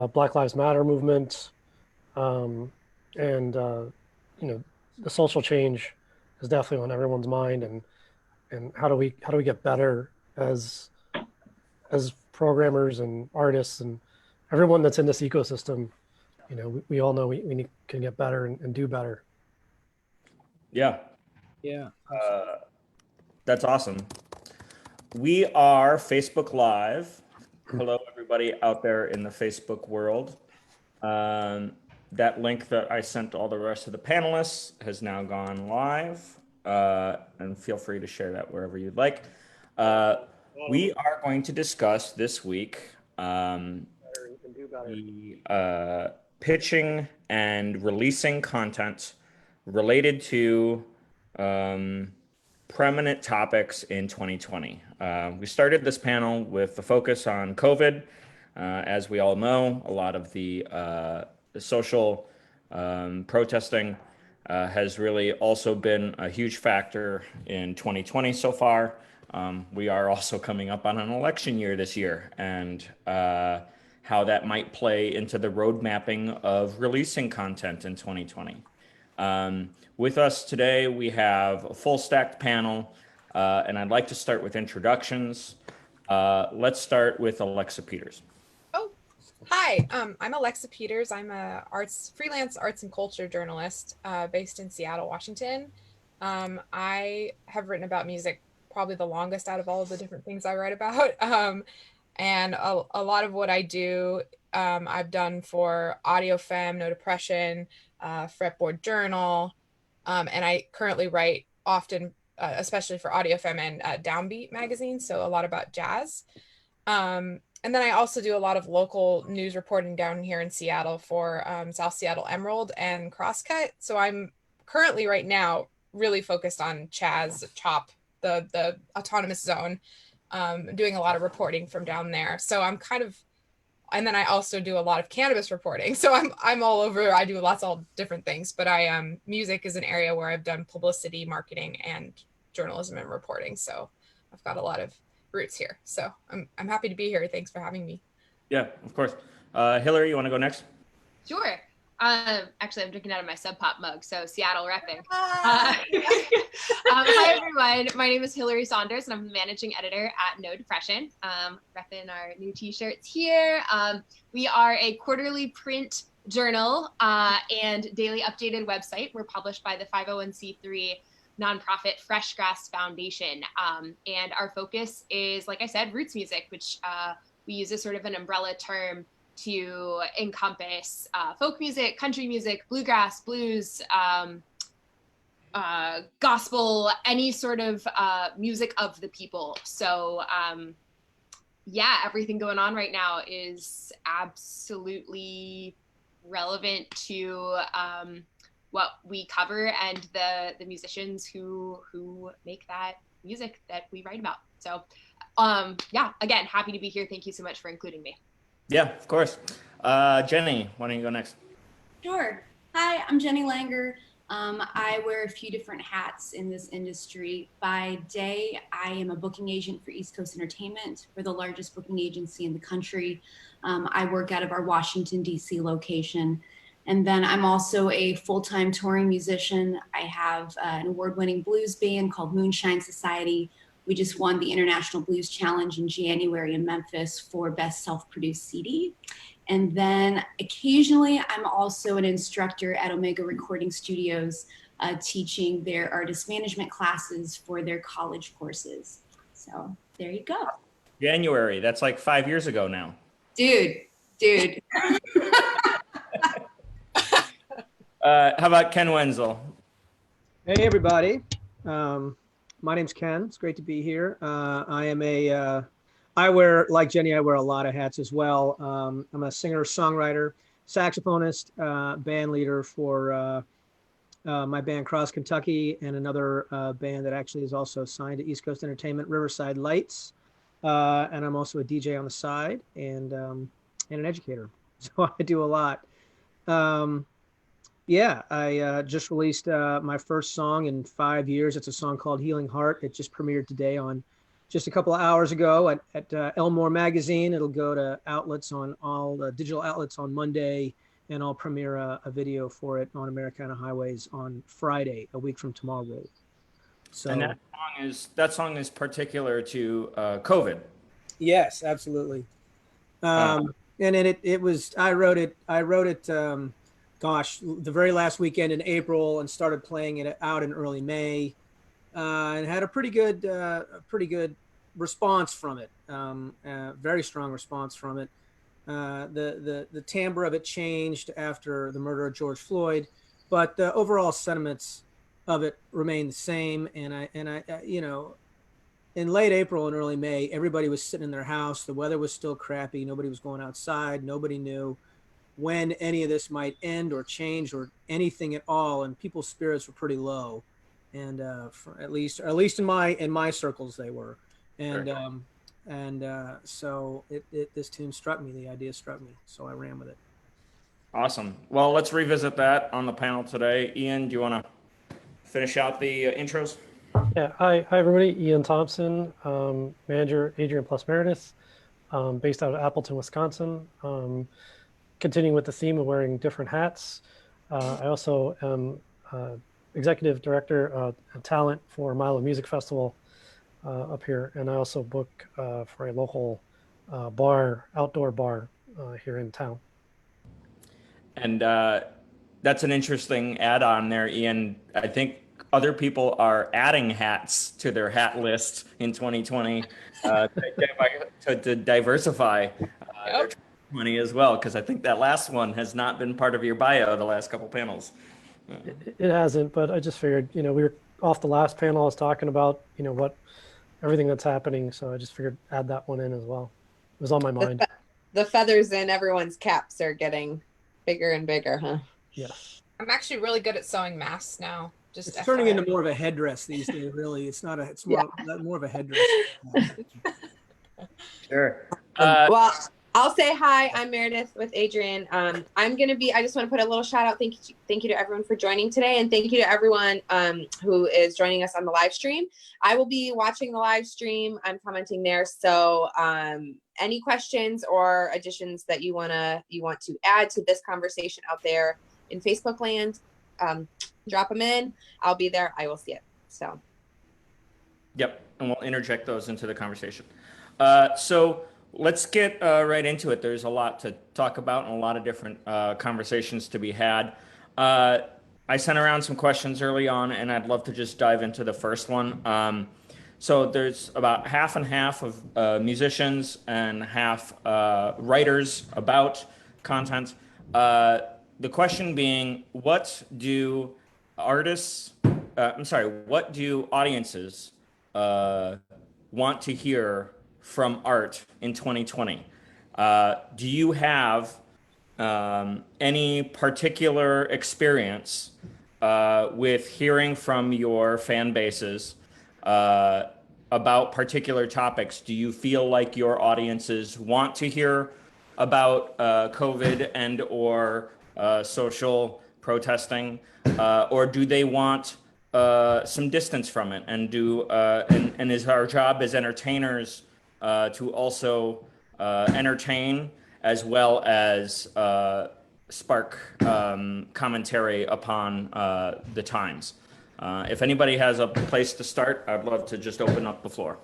Black Lives Matter movement, um, and you know, the social change is definitely on everyone's mind, and how do we get better as programmers and artists and everyone that's in this ecosystem. We all know can get better and do better. Yeah, Yeah. that's awesome. We are Facebook Live. Hello, everybody out there in the Facebook world. That link that I sent to all the rest of the panelists has now gone live, and feel free to share that wherever you'd like. We are going to discuss this week the pitching and releasing content related to prominent topics in 2020. We started this panel with the focus on COVID. As we all know, a lot of the social protesting has really also been a huge factor in 2020 so far. We are also coming up on an election year this year, and how that might play into the road mapping of releasing content in 2020. With us today, we have a full stacked panel, and I'd like to start with introductions. Let's start with Alexa Peters. Oh, hi, I'm Alexa Peters. I'm a freelance arts and culture journalist based in Seattle, Washington. I have written about music probably the longest out of all of the different things I write about. And a lot of what I do, I've done for Audiofemme, No Depression, Fretboard Journal, and I currently write often, especially for Audiofemme and Downbeat magazine, so a lot about jazz. And then I also do a lot of local news reporting down here in Seattle for South Seattle Emerald and Crosscut. So I'm currently right now really focused on Chaz, CHOP, the autonomous zone, doing a lot of reporting from down there. So I'm kind of, and then I also do a lot of cannabis reporting. So I'm all over. I do lots of different things, but music is an area where I've done publicity, marketing, and journalism and reporting. So I've got a lot of roots here. So I'm happy to be here. Thanks for having me. Yeah, of course. Hilary, you want to go next? Sure. Actually, I'm drinking out of my Sub Pop mug, so Seattle repping. Hi, everyone. My name is Hilary Saunders, and I'm the managing editor at No Depression. Repping our new t-shirts here. We are a quarterly print journal and daily updated website. We're published by the 501c3 nonprofit Fresh Grass Foundation. And our focus is, like I said, roots music, which we use as sort of an umbrella term to encompass folk music, country music, bluegrass, blues, gospel, any sort of music of the people. So yeah, everything going on right now is absolutely relevant to what we cover and the musicians who make that music that we write about. So yeah, again, happy to be here. Thank you so much for including me. Yeah, of course. Jenny, why don't you go next? Sure. Hi, I'm Jenny Langer. I wear a few different hats in this industry. By day, I am a booking agent for EastCoast Entertainment. We're the largest booking agency in the country. I work out of our Washington, D.C. location. And then I'm also a full-time touring musician. I have an award-winning blues band called Moonshine Society. We just won the International Blues Challenge in January in Memphis for Best Self-Produced CD. And then occasionally, I'm also an instructor at Omega Recording Studios, teaching their artist management classes for their college courses. So there you go. January, that's like 5 years ago now. Dude. How about Ken Wenzel? Hey, everybody. My name's Ken. It's great to be here. I wear, like Jenny, I wear a lot of hats as well. I'm a singer, songwriter, saxophonist, band leader for my band Cross Kentucky, and another band that actually is also signed to EastCoast Entertainment, Riverside Lights. And I'm also a DJ on the side and an educator. So I do a lot. Yeah, I just released my first song in 5 years. It's a song called Healing Heart. It just premiered today on just a couple of hours ago at Elmore Magazine. It'll go to outlets on all the digital outlets on Monday, and I'll premiere a video for it on Americana Highways on Friday, a week from tomorrow. So, And that song is particular to COVID. yes, absolutely. And then it was, I wrote it, gosh, the very last weekend in April, and started playing it out in early May, and had a pretty good response from it. Very strong response from it. The timbre of it changed after the murder of George Floyd, but the overall sentiments of it remain the same. And I, you know, in late April and early May, everybody was sitting in their house. The weather was still crappy. Nobody was going outside. Nobody knew when any of this might end or change or anything at all. And people's spirits were pretty low. And at least in my circles, they were. And Sure. So this tune struck me. The idea struck me. So I ran with it. Awesome. Well, let's revisit that on the panel today. Ian, do you want to finish out the intros? Yeah, hi everybody. Ian Thompson, manager Adrian+Meredith, based out of Appleton, Wisconsin. Continuing with the theme of wearing different hats. I also am executive director of talent for Milo Music Festival up here, and I also book for a local outdoor bar here in town. And that's an interesting add-on there, Ian. I think other people are adding hats to their hat list in 2020 to diversify their money as well, because I think that last one has not been part of your bio the last couple panels. It hasn't, but I just figured, we were off the last panel. I was talking about, everything that's happening. So I just figured add that one in as well. It was on my mind. The feathers in everyone's caps are getting bigger and bigger, huh? Yes. I'm actually really good at sewing masks now. Just It's turning into more of a headdress these days, really. It's not it's more of a headdress. Sure. Well, I'll say hi. I'm Meredith with Adrian. I just want to put a little shout out. Thank you to everyone for joining today. And thank you to everyone who is joining us on the live stream. I will be watching the live stream. I'm commenting there. So any questions or additions that you want to add to this conversation out there in Facebook land, drop them in. I'll be there. I will see it. So. Yep. And we'll interject those into the conversation. So let's get right into it. There's a lot to talk about and a lot of different conversations to be had. I sent around some questions early on, and I'd love to just dive into the first one. So there's about half and half of musicians and half writers about content. The question being, what do audiences want to hear from art in 2020? Do you have any particular experience with hearing from your fan bases about particular topics? Do you feel like your audiences want to hear about COVID and or social protesting, or do they want some distance from it? And and is our job as entertainers to also entertain as well as spark commentary upon the times? If anybody has a place to start, I'd love to just open up the floor.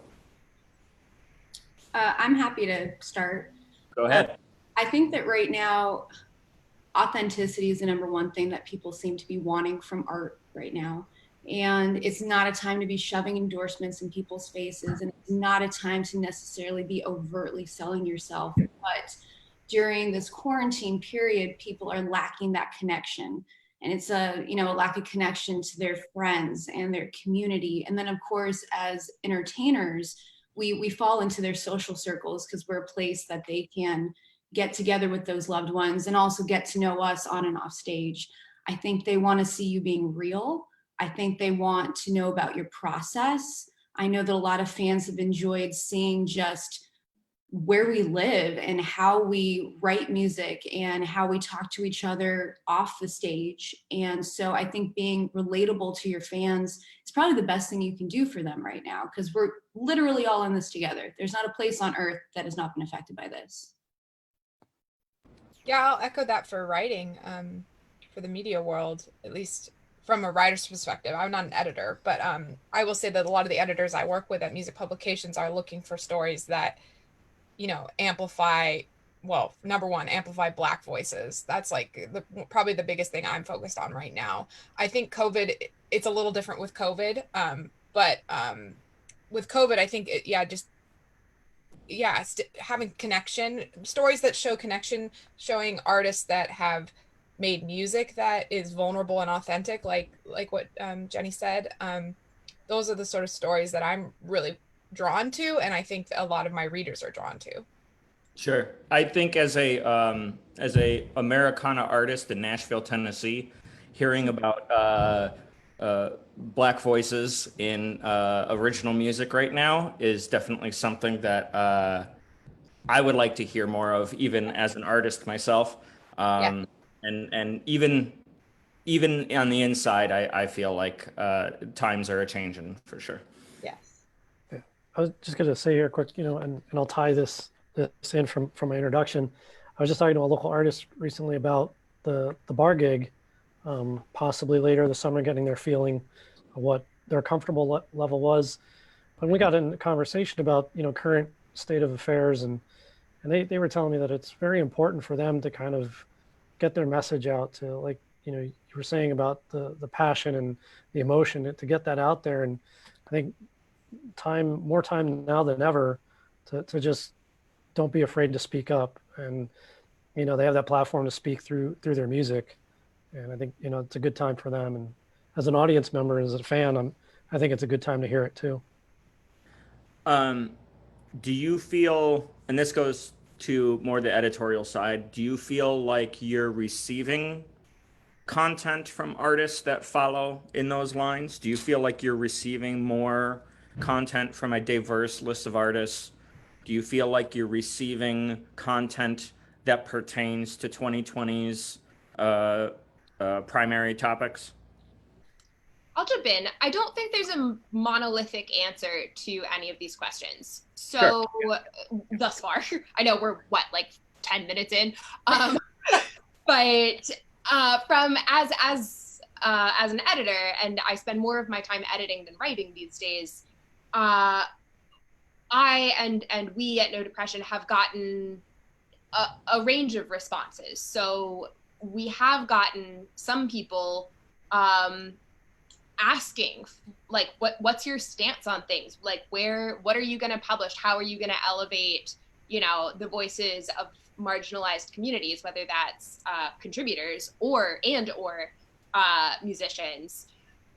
I'm happy to start. Go ahead. I think that right now, authenticity is the number one thing that people seem to be wanting from art right now. And it's not a time to be shoving endorsements in people's faces, and it's not a time to necessarily be overtly selling yourself. But during this quarantine period, people are lacking that connection. And it's a lack of connection to their friends and their community. And then of course, as entertainers, we fall into their social circles because we're a place that they can get together with those loved ones and also get to know us on and off stage. I think they want to see you being real. I think they want to know about your process. I know that a lot of fans have enjoyed seeing just where we live and how we write music and how we talk to each other off the stage. And so I think being relatable to your fans is probably the best thing you can do for them right now, because we're literally all in this together. There's not a place on earth that has not been affected by this. Yeah, I'll echo that for writing, for the media world, at least from a writer's perspective. I'm not an editor, but I will say that a lot of the editors I work with at music publications are looking for stories that, you know, amplify, well, number one, amplify Black voices. That's like probably the biggest thing I'm focused on right now. I think COVID, it's a little different with COVID, but with COVID, I think having connection, stories that show connection, showing artists that have made music that is vulnerable and authentic, like what Jenny said. Those are the sort of stories that I'm really drawn to, and I think a lot of my readers are drawn to. Sure. I think as a Americana artist in Nashville, Tennessee, hearing about Black voices in original music right now is definitely something that I would like to hear more of, even as an artist myself. Yeah. And even on the inside, I feel like times are a changing for sure. Yes. Yeah. I was just going to say here quick, and I'll tie this in from my introduction. I was just talking to a local artist recently about the bar gig, possibly later this summer, getting their feeling of what their comfortable level was. When we got in a conversation about, current state of affairs, and they were telling me that it's very important for them to kind of get their message out to, like, you were saying about the passion and the emotion, to get that out there. And I think more time now than ever to just don't be afraid to speak up. And, they have that platform to speak through their music. And I think, it's a good time for them. And as an audience member, as a fan, I think it's a good time to hear it too. Do you feel, and this goes to more the editorial side, do you feel like you're receiving content from artists that follow in those lines? Do you feel like you're receiving more content from a diverse list of artists? Do you feel like you're receiving content that pertains to 2020's primary topics? I'll jump in. I don't think there's a monolithic answer to any of these questions. So Sure. Thus far, I know we're like 10 minutes in, but from as an editor, and I spend more of my time editing than writing these days, I and we at No Depression have gotten a range of responses. So we have gotten some people asking, like, what's your stance on things? Like, what are you going to publish? How are you going to elevate, the voices of marginalized communities, whether that's contributors or musicians.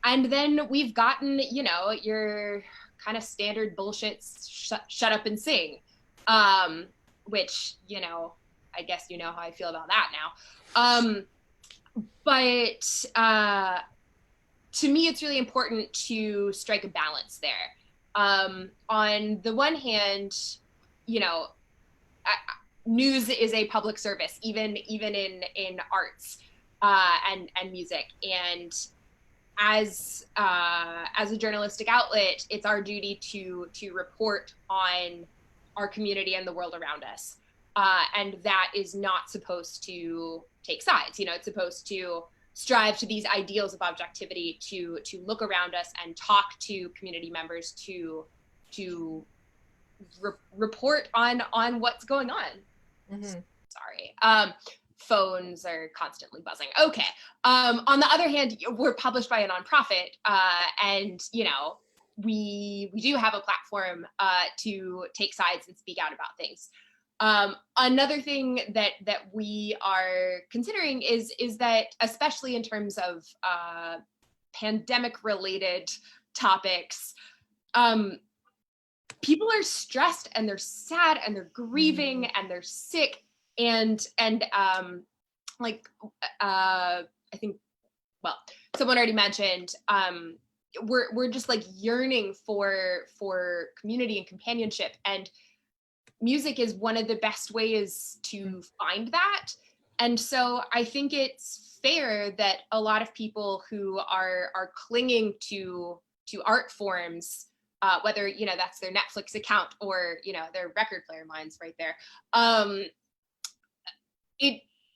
And then we've gotten, your kind of standard bullshit, shut up and sing, which, I guess how I feel about that now. But to me, it's really important to strike a balance there. On the one hand, news is a public service, even in arts and music. And as a journalistic outlet, it's our duty to report on our community and the world around us. And that is not supposed to take sides. It's supposed to strive to these ideals of objectivity, to look around us and talk to community members, to report on what's going on. Mm-hmm. Sorry. Phones are constantly buzzing. Okay. On the other hand, we're published by a nonprofit, and we do have a platform to take sides and speak out about things. Another thing that we are considering is that, especially in terms of pandemic related topics, people are stressed and they're sad and they're grieving and they're sick, and I think, well, someone already mentioned, we're just like yearning for community and companionship. And music is one of the best ways to find that. And so I think it's fair that a lot of people who are clinging to art forms, whether, you know, that's their Netflix account or, you know, their record player, mine's right there.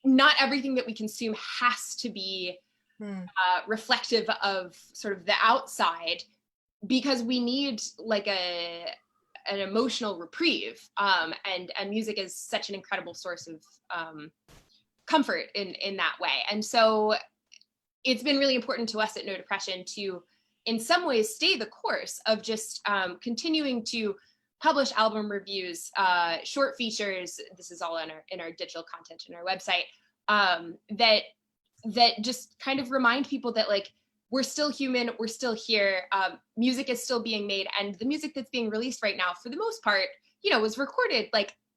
Not everything that we consume has to be reflective of sort of the outside, because we need like an emotional reprieve. And music is such an incredible source of comfort in that way. And so it's been really important to us at No Depression to, in some ways, stay the course of just continuing to publish album reviews, short features. This is all in our digital content and our website, that just kind of remind people that, like, we're still human, we're still here, music is still being made, and the music that's being released right now, for the most part, you know, was recorded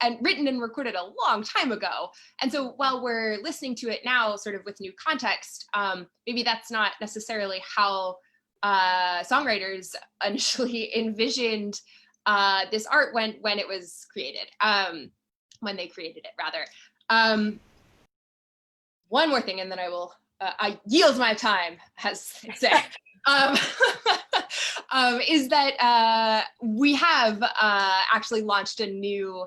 and written and recorded a long time ago. And so while we're listening to it now sort of with new context, maybe that's not necessarily how songwriters initially envisioned this art when it was created, when they created it, rather. One more thing, and then I yield my time, as they say, is that we have actually launched a new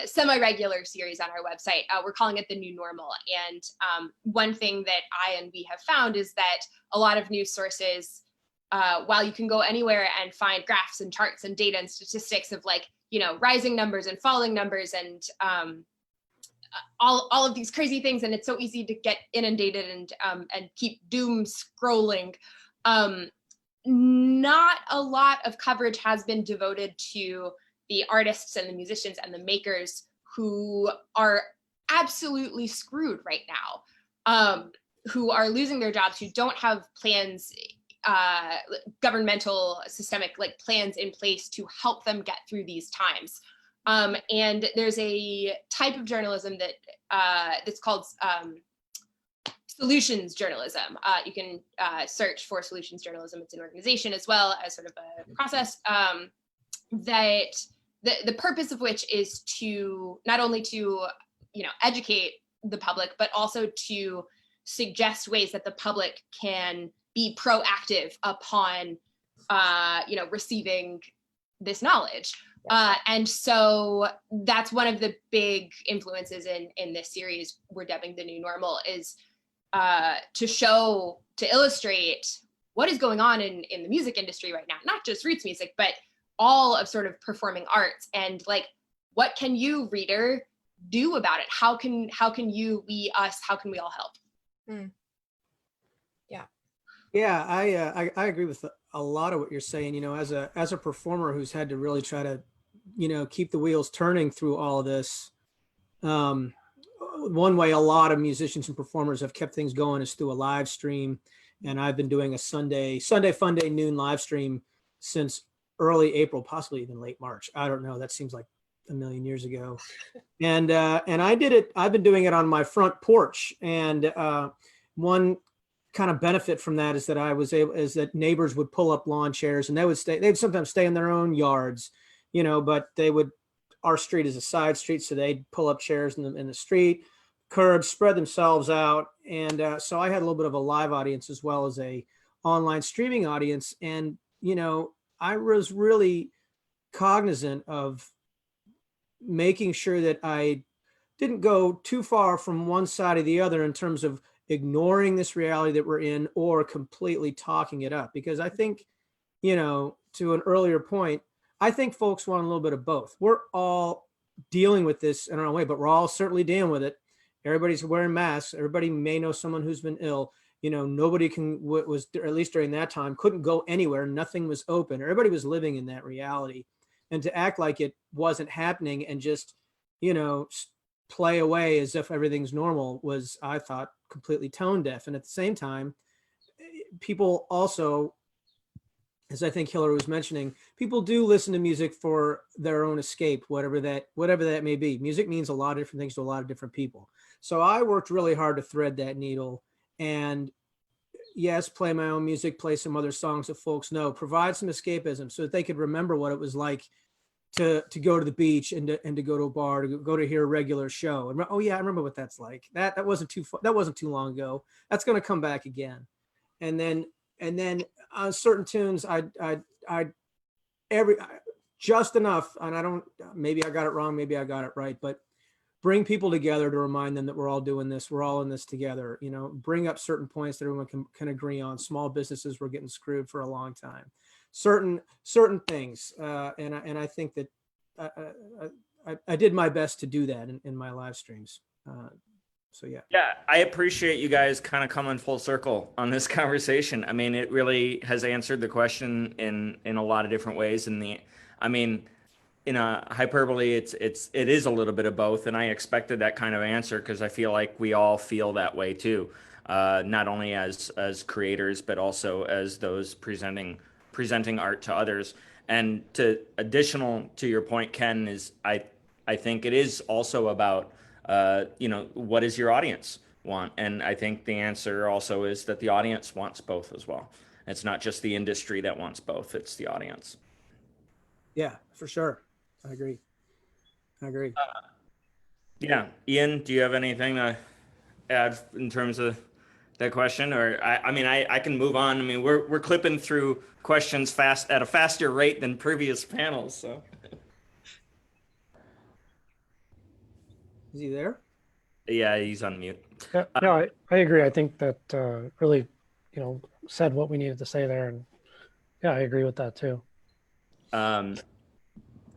semi-regular series on our website. We're calling it The New Normal. And one thing that I and we have found is that a lot of news sources, while you can go anywhere and find graphs and charts and data and statistics of, like, you know, rising numbers and falling numbers and all of these crazy things, and it's so easy to get inundated and keep doom scrolling. Not a lot of coverage has been devoted to the artists and the musicians and the makers who are absolutely screwed right now, who are losing their jobs, who don't have plans, governmental systemic like plans in place to help them get through these times. And there's a type of journalism that that's called solutions journalism. You can search for solutions journalism. It's an organization as well as sort of a process that the purpose of which is to not only to, you know, educate the public, but also to suggest ways that the public can be proactive upon, you know, receiving this knowledge. And so that's one of the big influences in this series we're dubbing The New Normal, is to illustrate what is going on in the music industry right now, not just roots music, but all of sort of performing arts, and like, what can you, reader, do about it? How can you, we, us, how can we all help? Yeah, I agree with a lot of what you're saying. You know, as a performer who's had to really try to, you know, keep the wheels turning through all of this, one way a lot of musicians and performers have kept things going is through a live stream. And I've been doing a Sunday Fun Day noon live stream since early April, possibly even late March. I don't know. That seems like a million years ago. And I did it. I've been doing it on my front porch. And one kind of benefit from that is that is that neighbors would pull up lawn chairs, and they'd sometimes stay in their own yards, you know, but our street is a side street, so they'd pull up chairs in the street, curbs, spread themselves out. And so I had a little bit of a live audience as well as a online streaming audience. And, you know, I was really cognizant of making sure that I didn't go too far from one side or the other in terms of ignoring this reality that we're in or completely talking it up. Because I think, you know, to an earlier point, I think folks want a little bit of both. We're all dealing with this in our own way, but we're all certainly dealing with it. Everybody's wearing masks. Everybody may know someone who's been ill. You know, nobody was, or at least during that time, couldn't go anywhere. Nothing was open. Everybody was living in that reality. And to act like it wasn't happening and just, you know, play away as if everything's normal was, I thought, completely tone deaf. And at the same time, people also, as I think Hilary was mentioning, people do listen to music for their own escape, whatever that may be. Music means a lot of different things to a lot of different people. So I worked really hard to thread that needle and, yes, play my own music, play some other songs that folks know, provide some escapism so that they could remember what it was like to go to the beach and to go to a bar, to go to hear a regular show. And oh yeah, I remember what that's like. That wasn't too long ago. That's going to come back again. And then on certain tunes, I just enough, and I don't, maybe I got it wrong, maybe I got it right, but bring people together to remind them that we're all doing this. We're all in this together. You know, bring up certain points that everyone can agree on. Small businesses were getting screwed for a long time. Certain things, and I think that I did my best to do that in my live streams. So yeah. Yeah, I appreciate you guys kind of coming full circle on this conversation. I mean, it really has answered the question in a lot of different ways. I mean, in a hyperbole, it is a little bit of both, and I expected that kind of answer because I feel like we all feel that way too, not only as creators but also as those presenting art to others. And additional to your point, Ken, is I think it is also about what does your audience want? And I think the answer also is that the audience wants both as well. It's not just the industry that wants both; it's the audience. Yeah, for sure. I agree. Yeah. Ian, do you have anything to add in terms of that question? Or I can move on. I mean, we're clipping through questions fast at a faster rate than previous panels. So is he there? Yeah, he's on mute. Yeah, no, I agree. I think that really, said what we needed to say there. And yeah, I agree with that too.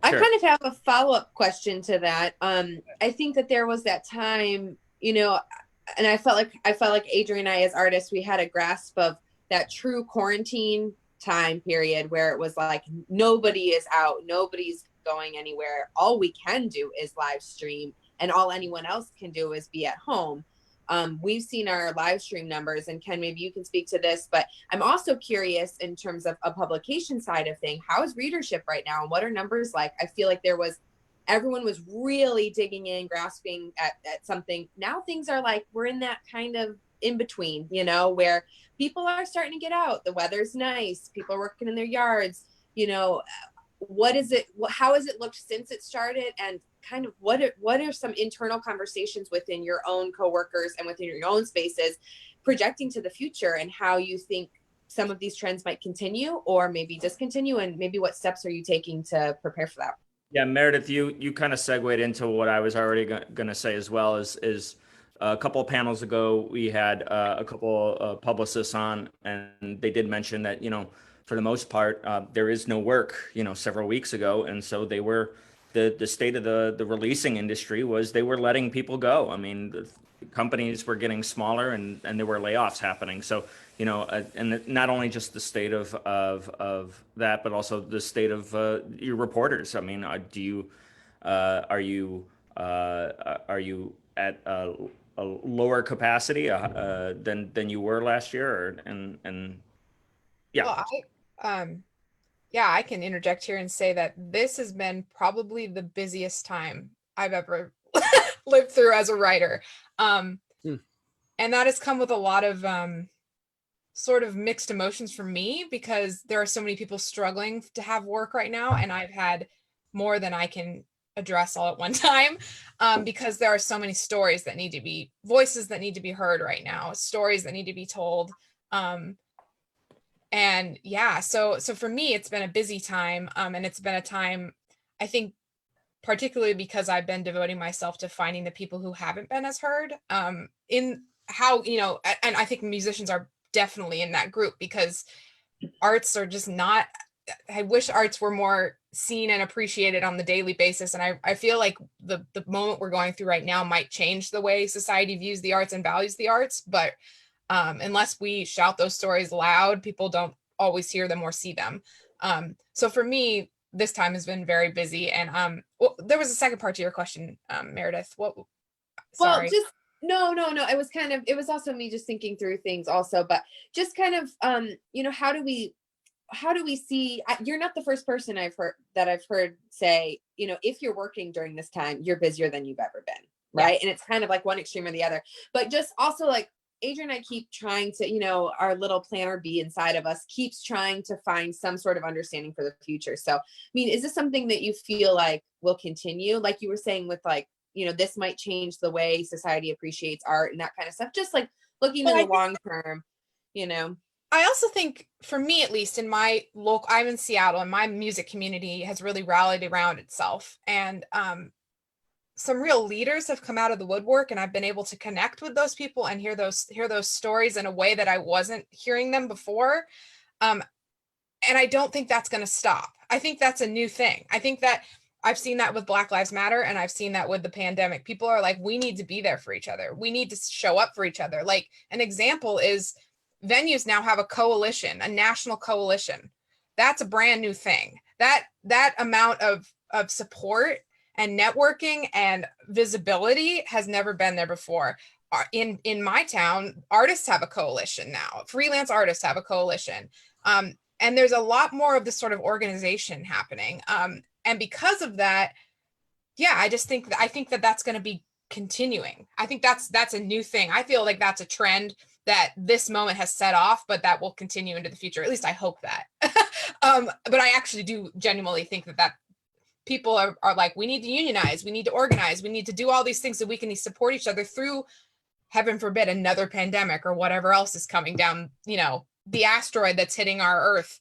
I Sure. kind of have a follow-up question to that. I think that there was that time, and I felt like Adrian and I as artists, we had a grasp of that true quarantine time period where it was like nobody is out, nobody's going anywhere. All we can do is live stream, and all anyone else can do is be at home. We've seen our live stream numbers, and Ken, maybe you can speak to this, but I'm also curious in terms of a publication side of thing, how is readership right now and what are numbers like? I feel like everyone was really digging in, grasping at something. Now things are like, we're in that kind of in between, where people are starting to get out. The weather's nice. People are working in their yards. How has it looked since it started? And kind of what are some internal conversations within your own coworkers and within your own spaces projecting to the future, and how you think some of these trends might continue or maybe discontinue, and maybe what steps are you taking to prepare for that? Yeah, Meredith, you kind of segued into what I was already going to say as well. Is a couple of panels ago we had a couple of publicists on, and they did mention that for the most part there is no work several weeks ago, and so they were the state of the releasing industry was they were letting people go. I mean, the companies were getting smaller, and there were layoffs happening. So and not only just the state of that, but also the state of your reporters. I mean, are you at a lower capacity than you were last year, and yeah. Well, yeah, I can interject here and say that this has been probably the busiest time I've ever lived through as a writer. And that has come with a lot of sort of mixed emotions for me, because there are so many people struggling to have work right now, and I've had more than I can address all at one time, because there are so many stories that need to be, voices that need to be heard right now, stories that need to be told. And yeah, so for me, it's been a busy time, and it's been a time, I think, particularly because I've been devoting myself to finding the people who haven't been as heard, in how, and I think musicians are definitely in that group, because arts are just not, I wish arts were more seen and appreciated on the daily basis. And I feel like the moment we're going through right now might change the way society views the arts and values the arts. But unless we shout those stories loud, people don't always hear them or see them. So for me, this time has been very busy. And well, there was a second part to your question, Meredith. What? Sorry. Well, just no. It was also me just thinking through things also, but just kind of, how do we see, you're not the first person I've heard say, if you're working during this time, you're busier than you've ever been. Right. Yeah. And it's kind of like one extreme or the other, but just also like, Adrian and I keep trying to, you know, our little planner B inside of us keeps trying to find some sort of understanding for the future. So, I mean, is this something that you feel like will continue? Like you were saying with like, you know, this might change the way society appreciates art and that kind of stuff. Just like looking in the long term, you know. I also think, for me at least, in my local, I'm in Seattle, and my music community has really rallied around itself. And some real leaders have come out of the woodwork, and I've been able to connect with those people and hear those stories in a way that I wasn't hearing them before. And I don't think that's going to stop. I think that's a new thing. I think that I've seen that with Black Lives Matter, and I've seen that with the pandemic. People are like, we need to be there for each other. We need to show up for each other. Like, an example is venues now have a coalition, a national coalition. That's a brand new thing. That amount of support and networking and visibility has never been there before. In my town, artists have a coalition now. Freelance artists have a coalition. And there's a lot more of this sort of organization happening. And because of that, yeah, I think that that's going to be continuing. I think that's a new thing. I feel like that's a trend that this moment has set off, but that will continue into the future. At least I hope that. But I actually do genuinely think that people are like, we need to unionize, we need to organize, we need to do all these things so we can support each other through, heaven forbid, another pandemic or whatever else is coming down, you know, the asteroid that's hitting our Earth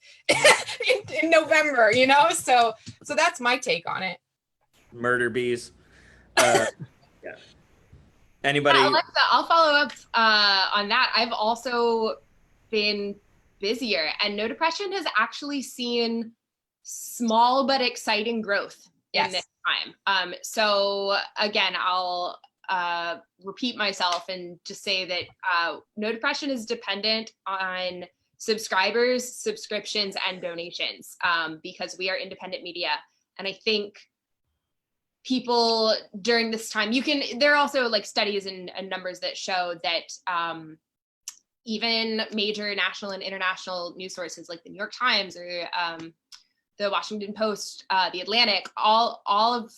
in November, you know? So that's my take on it. Murder bees. Yeah. Anybody? Yeah, Alexa, I'll follow up on that. I've also been busier, and No Depression has actually seen small but exciting growth in this time. So again, I'll repeat myself and just say that No Depression is dependent on subscribers, subscriptions, and donations because we are independent media. And I think people during this time, there are also like studies and numbers that show that even major national and international news sources like the New York Times or the Washington Post, the Atlantic, all of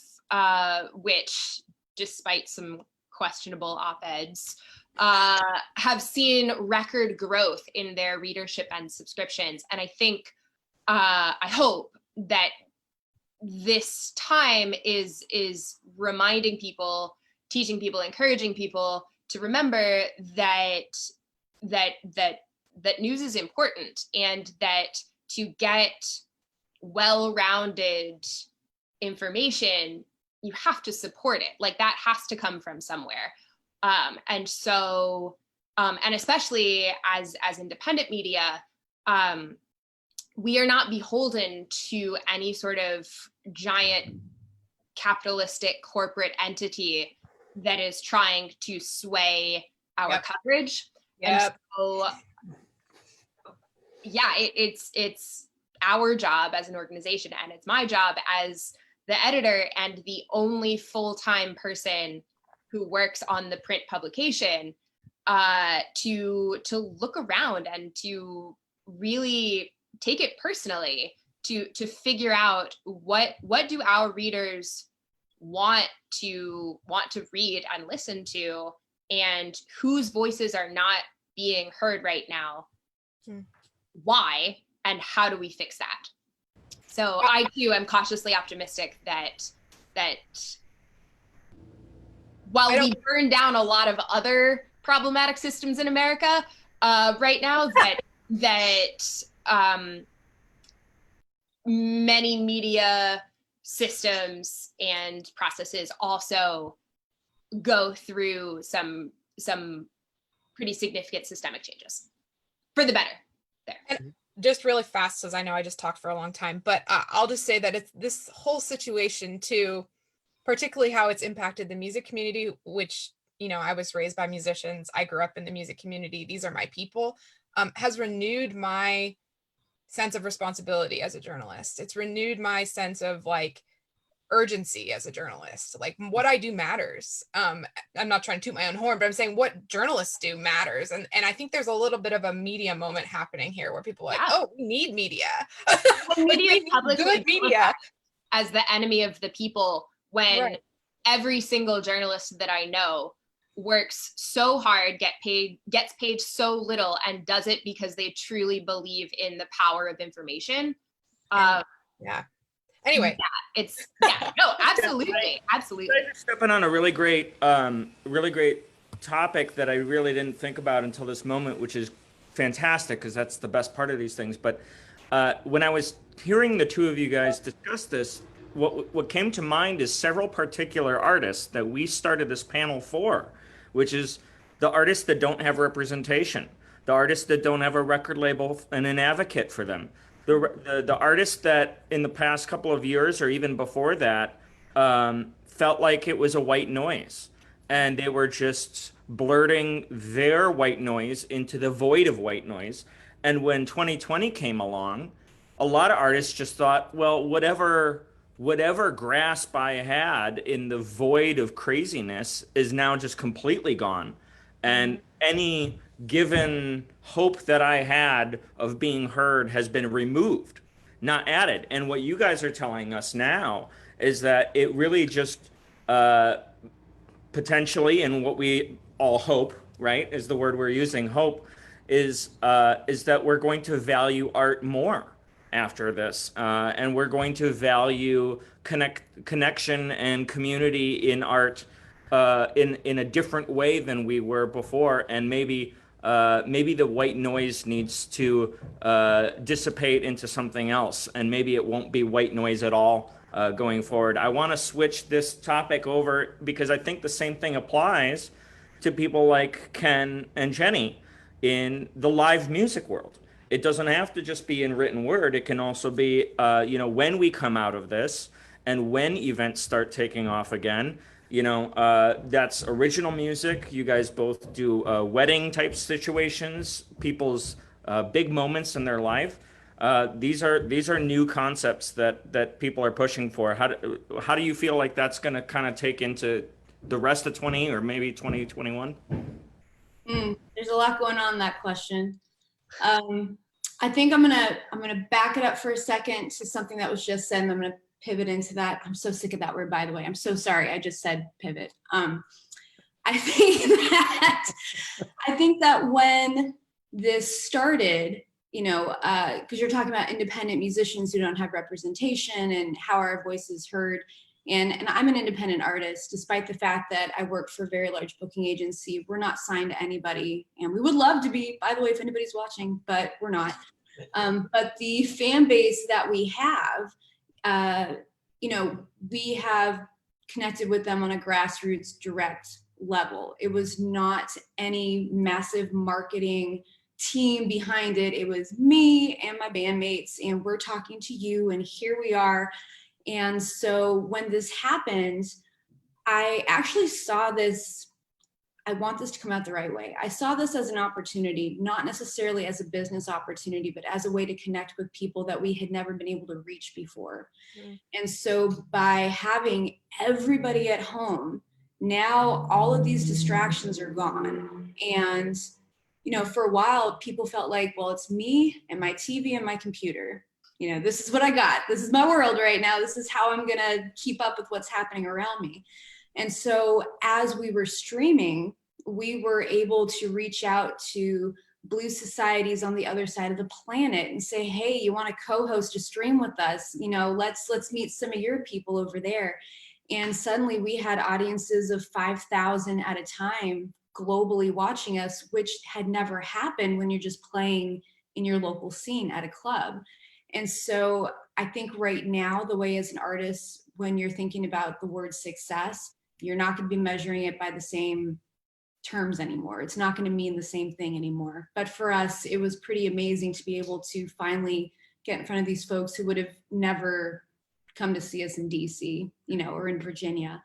which, despite some questionable op-eds, have seen record growth in their readership and subscriptions. And I think, I hope that this time is reminding people, teaching people, encouraging people to remember that news is important, and that to get well-rounded information, you have to support it. Like, that has to come from somewhere. And so, and especially as independent media, we are not beholden to any sort of giant capitalistic corporate entity that is trying to sway our coverage. And so, yeah, it's our job as an organization, and it's my job as the editor and the only full-time person who works on the print publication to look around and to really take it personally, to figure out what do our readers want to read and listen to, and whose voices are not being heard right now, why, and how do we fix that? So I too am cautiously optimistic that while we burn down a lot of other problematic systems in America right now, that many media systems and processes also go through some pretty significant systemic changes for the better there. And just really fast, because I know I just talked for a long time, but I'll just say that it's this whole situation too, particularly how it's impacted the music community, which, you know, I was raised by musicians. I grew up in the music community. These are my people, has renewed my sense of responsibility as a journalist. It's renewed my sense of like urgency as a journalist. Like, what I do matters. I'm not trying to toot my own horn, but I'm saying what journalists do matters. And I think there's a little bit of a media moment happening here where people are like, oh, we need media. Media like, good media as the enemy of the people, when every single journalist that I know works so hard, gets paid so little, and does it because they truly believe in the power of information. Yeah. Anyway, no, absolutely. You're stepping on a really great topic that I really didn't think about until this moment, which is fantastic because that's the best part of these things. But when I was hearing the two of you guys discuss this, what came to mind is several particular artists that we started this panel for, which is the artists that don't have representation, the artists that don't have a record label and an advocate for them, the artists that in the past couple of years or even before that felt like it was a white noise, and they were just blurting their white noise into the void of white noise. And when 2020 came along, a lot of artists just thought, well, whatever grasp I had in the void of craziness is now just completely gone. And any given hope that I had of being heard has been removed, not added. And what you guys are telling us now is that it really just potentially, and what we all hope, right, is the word we're using, hope, is that we're going to value art more after this, and we're going to value connection and community in art in a different way than we were before. And maybe the white noise needs to dissipate into something else, and maybe it won't be white noise at all going forward. I want to switch this topic over because I think the same thing applies to people like Ken and Jenny in the live music world. It doesn't have to just be in written word. It can also be, when we come out of this and when events start taking off again, that's original music. You guys both do wedding type situations, people's big moments in their life. These are new concepts that people are pushing for. How do you feel like that's going to kind of take into the rest of 20 or maybe 2021? There's a lot going on in that question. I think I'm gonna back it up for a second to something that was just said, and I'm gonna pivot into that. I'm so sick of that word, by the way. I'm so sorry. I just said pivot. I think that when this started, because you're talking about independent musicians who don't have representation and how our voice is heard. And I'm an independent artist, despite the fact that I work for a very large booking agency. We're not signed to anybody, and we would love to be, by the way, if anybody's watching, but we're not. But the fan base that we have, we have connected with them on a grassroots direct level. It was not any massive marketing team behind it. It was me and my bandmates, and we're talking to you, and here we are. And so when this happened, I actually saw this, I want this to come out the right way. I saw this as an opportunity, not necessarily as a business opportunity, but as a way to connect with people that we had never been able to reach before. And so by having everybody at home, now all of these distractions are gone. And, for a while, people felt like, well, it's me and my TV and my computer. This is what I got. This is my world right now. This is how I'm going to keep up with what's happening around me. And so as we were streaming, we were able to reach out to blues societies on the other side of the planet and say, hey, you want to co-host a stream with us? Let's meet some of your people over there. And suddenly we had audiences of 5,000 at a time globally watching us, which had never happened when you're just playing in your local scene at a club. And so I think right now, the way as an artist, when you're thinking about the word success, you're not going to be measuring it by the same terms anymore. It's not going to mean the same thing anymore. But for us, it was pretty amazing to be able to finally get in front of these folks who would have never come to see us in DC, or in Virginia.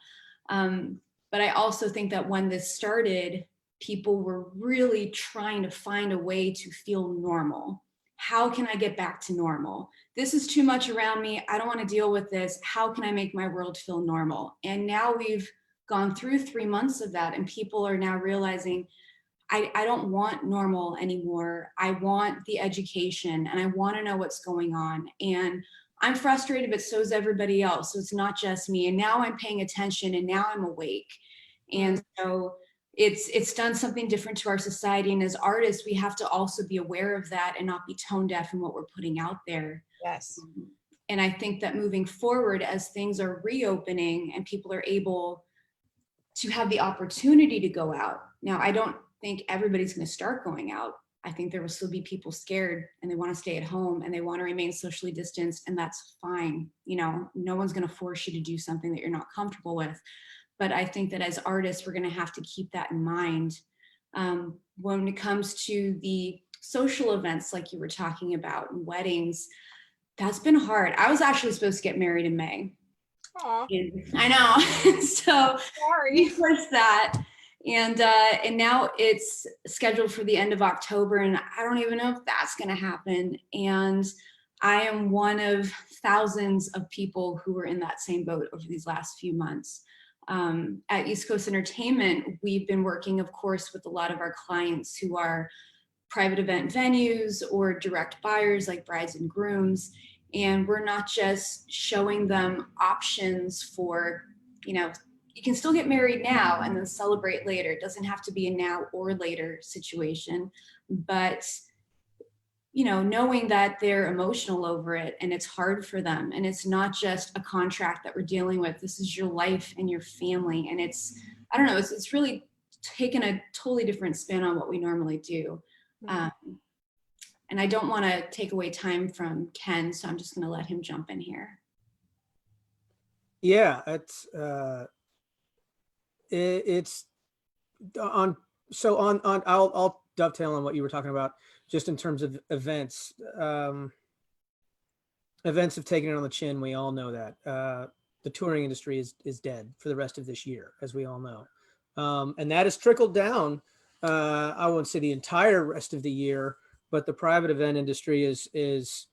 But I also think that when this started, people were really trying to find a way to feel normal. How can I get back to normal? This is too much around me. I don't want to deal with this. How can I make my world feel normal? And now we've gone through 3 months of that, and people are now realizing, I don't want normal anymore. I want the education, and I want to know what's going on. And I'm frustrated, but so is everybody else. So it's not just me. And now I'm paying attention, and now I'm awake. And so it's done something different to our society. And as artists, we have to also be aware of that and not be tone deaf in what we're putting out there. Yes. And I think that moving forward, as things are reopening and people are able to have the opportunity to go out. Now, I don't think everybody's going to start going out. I think there will still be people scared and they want to stay at home and they want to remain socially distanced, and that's fine. You know, no one's going to force you to do something that you're not comfortable with. But I think that as artists, we're going to have to keep that in mind. When it comes to the social events like you were talking about, and weddings, that's been hard. I was actually supposed to get married in May. Aw, I know. So we sorry. pushed that. And now it's scheduled for the end of October, and I don't even know if that's going to happen. And I am one of thousands of people who were in that same boat over these last few months. At East Coast Entertainment, we've been working, of course, with a lot of our clients who are private event venues or direct buyers like brides and grooms. And we're not just showing them options for, you know, you can still get married now and then celebrate later. It doesn't have to be a now or later situation, but you know, knowing that they're emotional over it and it's hard for them, and it's not just a contract that we're dealing with. This is your life and your family, and it's, I don't know, it's really taken a totally different spin on what we normally do. And I don't want to take away time from Ken, so I'm just going to let him jump in here. Yeah, it's on. So on I'll dovetail on what you were talking about, just in terms of events. Events have taken it on the chin. We all know that. The touring industry is dead for the rest of this year, as we all know. And that has trickled down. I won't say the entire rest of the year, but the private event industry is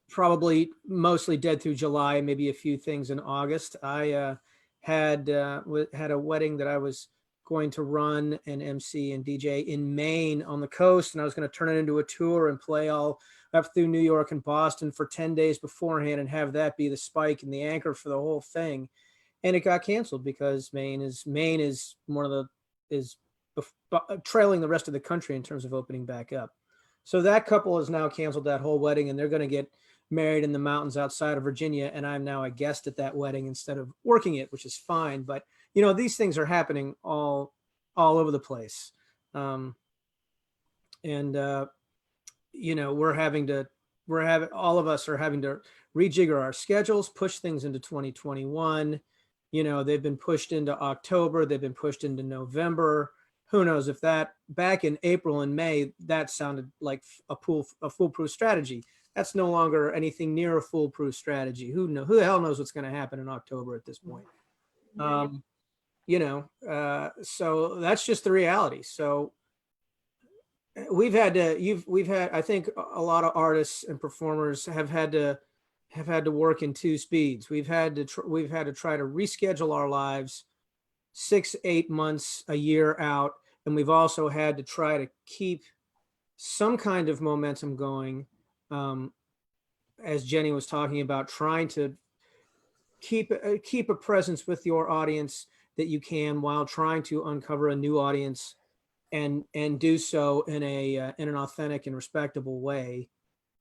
probably mostly dead through July, maybe a few things in August. I had a wedding that I was going to run and MC and DJ in Maine on the coast, and I was going to turn it into a tour and play all up through New York and Boston for 10 days beforehand and have that be the spike and the anchor for the whole thing. And it got canceled because Maine is one of the trailing the rest of the country in terms of opening back up. So that couple has now canceled that whole wedding, and they're going to get married in the mountains outside of Virginia. And I'm now a guest at that wedding instead of working it, which is fine. But you know, these things are happening all over the place. You know, all of us are having to rejigger our schedules, push things into 2021. You know, they've been pushed into October, they've been pushed into November. Who knows if that back in April and May, that sounded like a foolproof strategy. That's no longer anything near a foolproof strategy. Who the hell knows what's going to happen in October at this point? You know, so that's just the reality. So we've had, I think a lot of artists and performers have had to work in two speeds. We've had to try to reschedule our lives 6-8 months, a year out. And we've also had to try to keep some kind of momentum going. As Jenny was talking about, trying to keep a presence with your audience that you can, while trying to uncover a new audience and do so in an authentic and respectable way.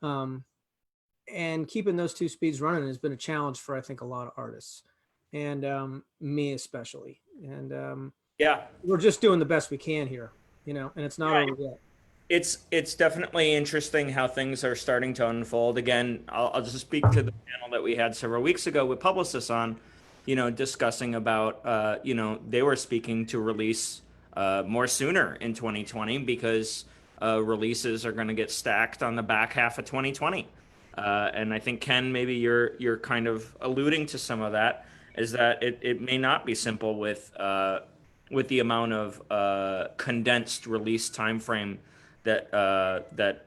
And keeping those two speeds running has been a challenge for, I think, a lot of artists, and me especially. And yeah, we're just doing the best we can here, you know, and it's not over yet. It's definitely interesting how things are starting to unfold. Again, I'll just speak to the panel that we had several weeks ago with Publicists on, you know, discussing about, you know, they were speaking to release more sooner in 2020 because releases are going to get stacked on the back half of 2020. And I think, Ken, maybe you're kind of alluding to some of that, is that it may not be simple with the amount of condensed release time frame that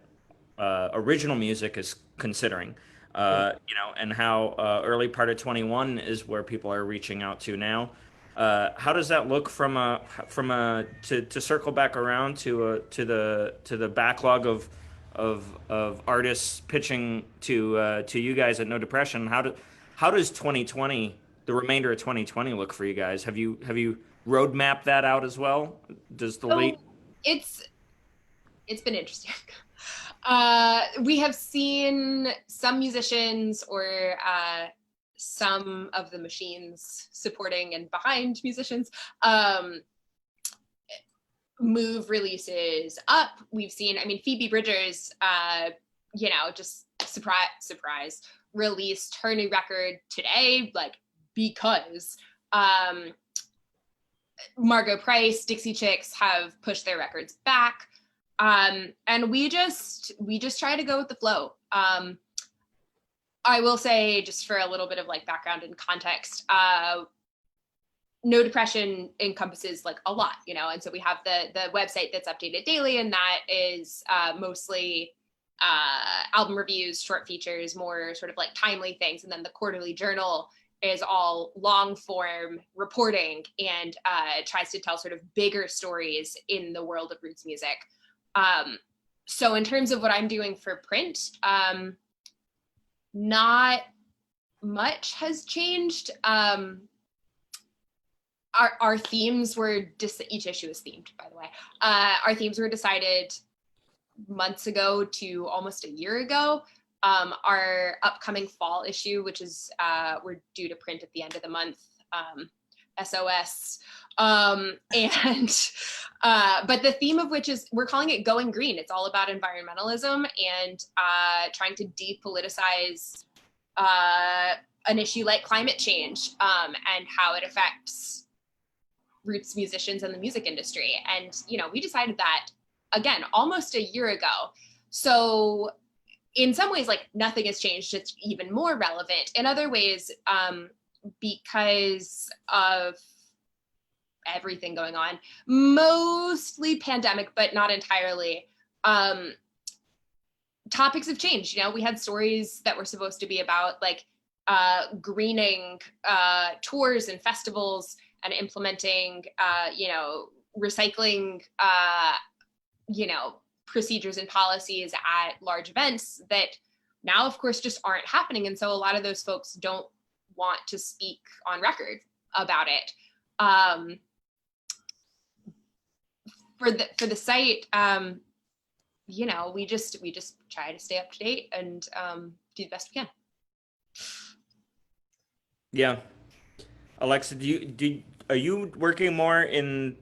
original music is considering, you know, and how early part of 21 is where people are reaching out to now. How does that look to circle back around to the backlog of artists pitching to you guys at No Depression? How does 2020 the remainder of 2020 look for you guys? Have you roadmapped that out as well? Does the late? It's been interesting. We have seen some musicians or some of the machines supporting and behind musicians move releases up. We've seen, I mean, Phoebe Bridgers, just surprise, released her new record today, like, because Margot Price, Dixie Chicks have pushed their records back. And we just try to go with the flow. I will say, just for a little bit of like background and context, No Depression encompasses like a lot, and so we have the website that's updated daily, and that is mostly album reviews, short features, more sort of like timely things. And then the quarterly journal is all long form reporting and tries to tell sort of bigger stories in the world of roots music. So in terms of what I'm doing for print, not much has changed. Our themes were each issue is themed, by the way. Our themes were decided months ago to almost a year ago. Our upcoming fall issue, which is we're due to print at the end of the month, SOS. But the theme of which is, we're calling it Going Green. It's all about environmentalism and trying to depoliticize an issue like climate change and how it affects roots musicians and the music industry. And, we decided that, again, almost a year ago. So in some ways, like, nothing has changed. It's even more relevant. In other ways, because of everything going on, mostly pandemic, but not entirely, topics have changed. We had stories that were supposed to be about like greening tours and festivals and implementing, recycling, procedures and policies at large events that now, of course, just aren't happening. And so a lot of those folks don't want to speak on record about it. For the site, we just try to stay up to date and do the best we can. Yeah. Alexa, are you working more in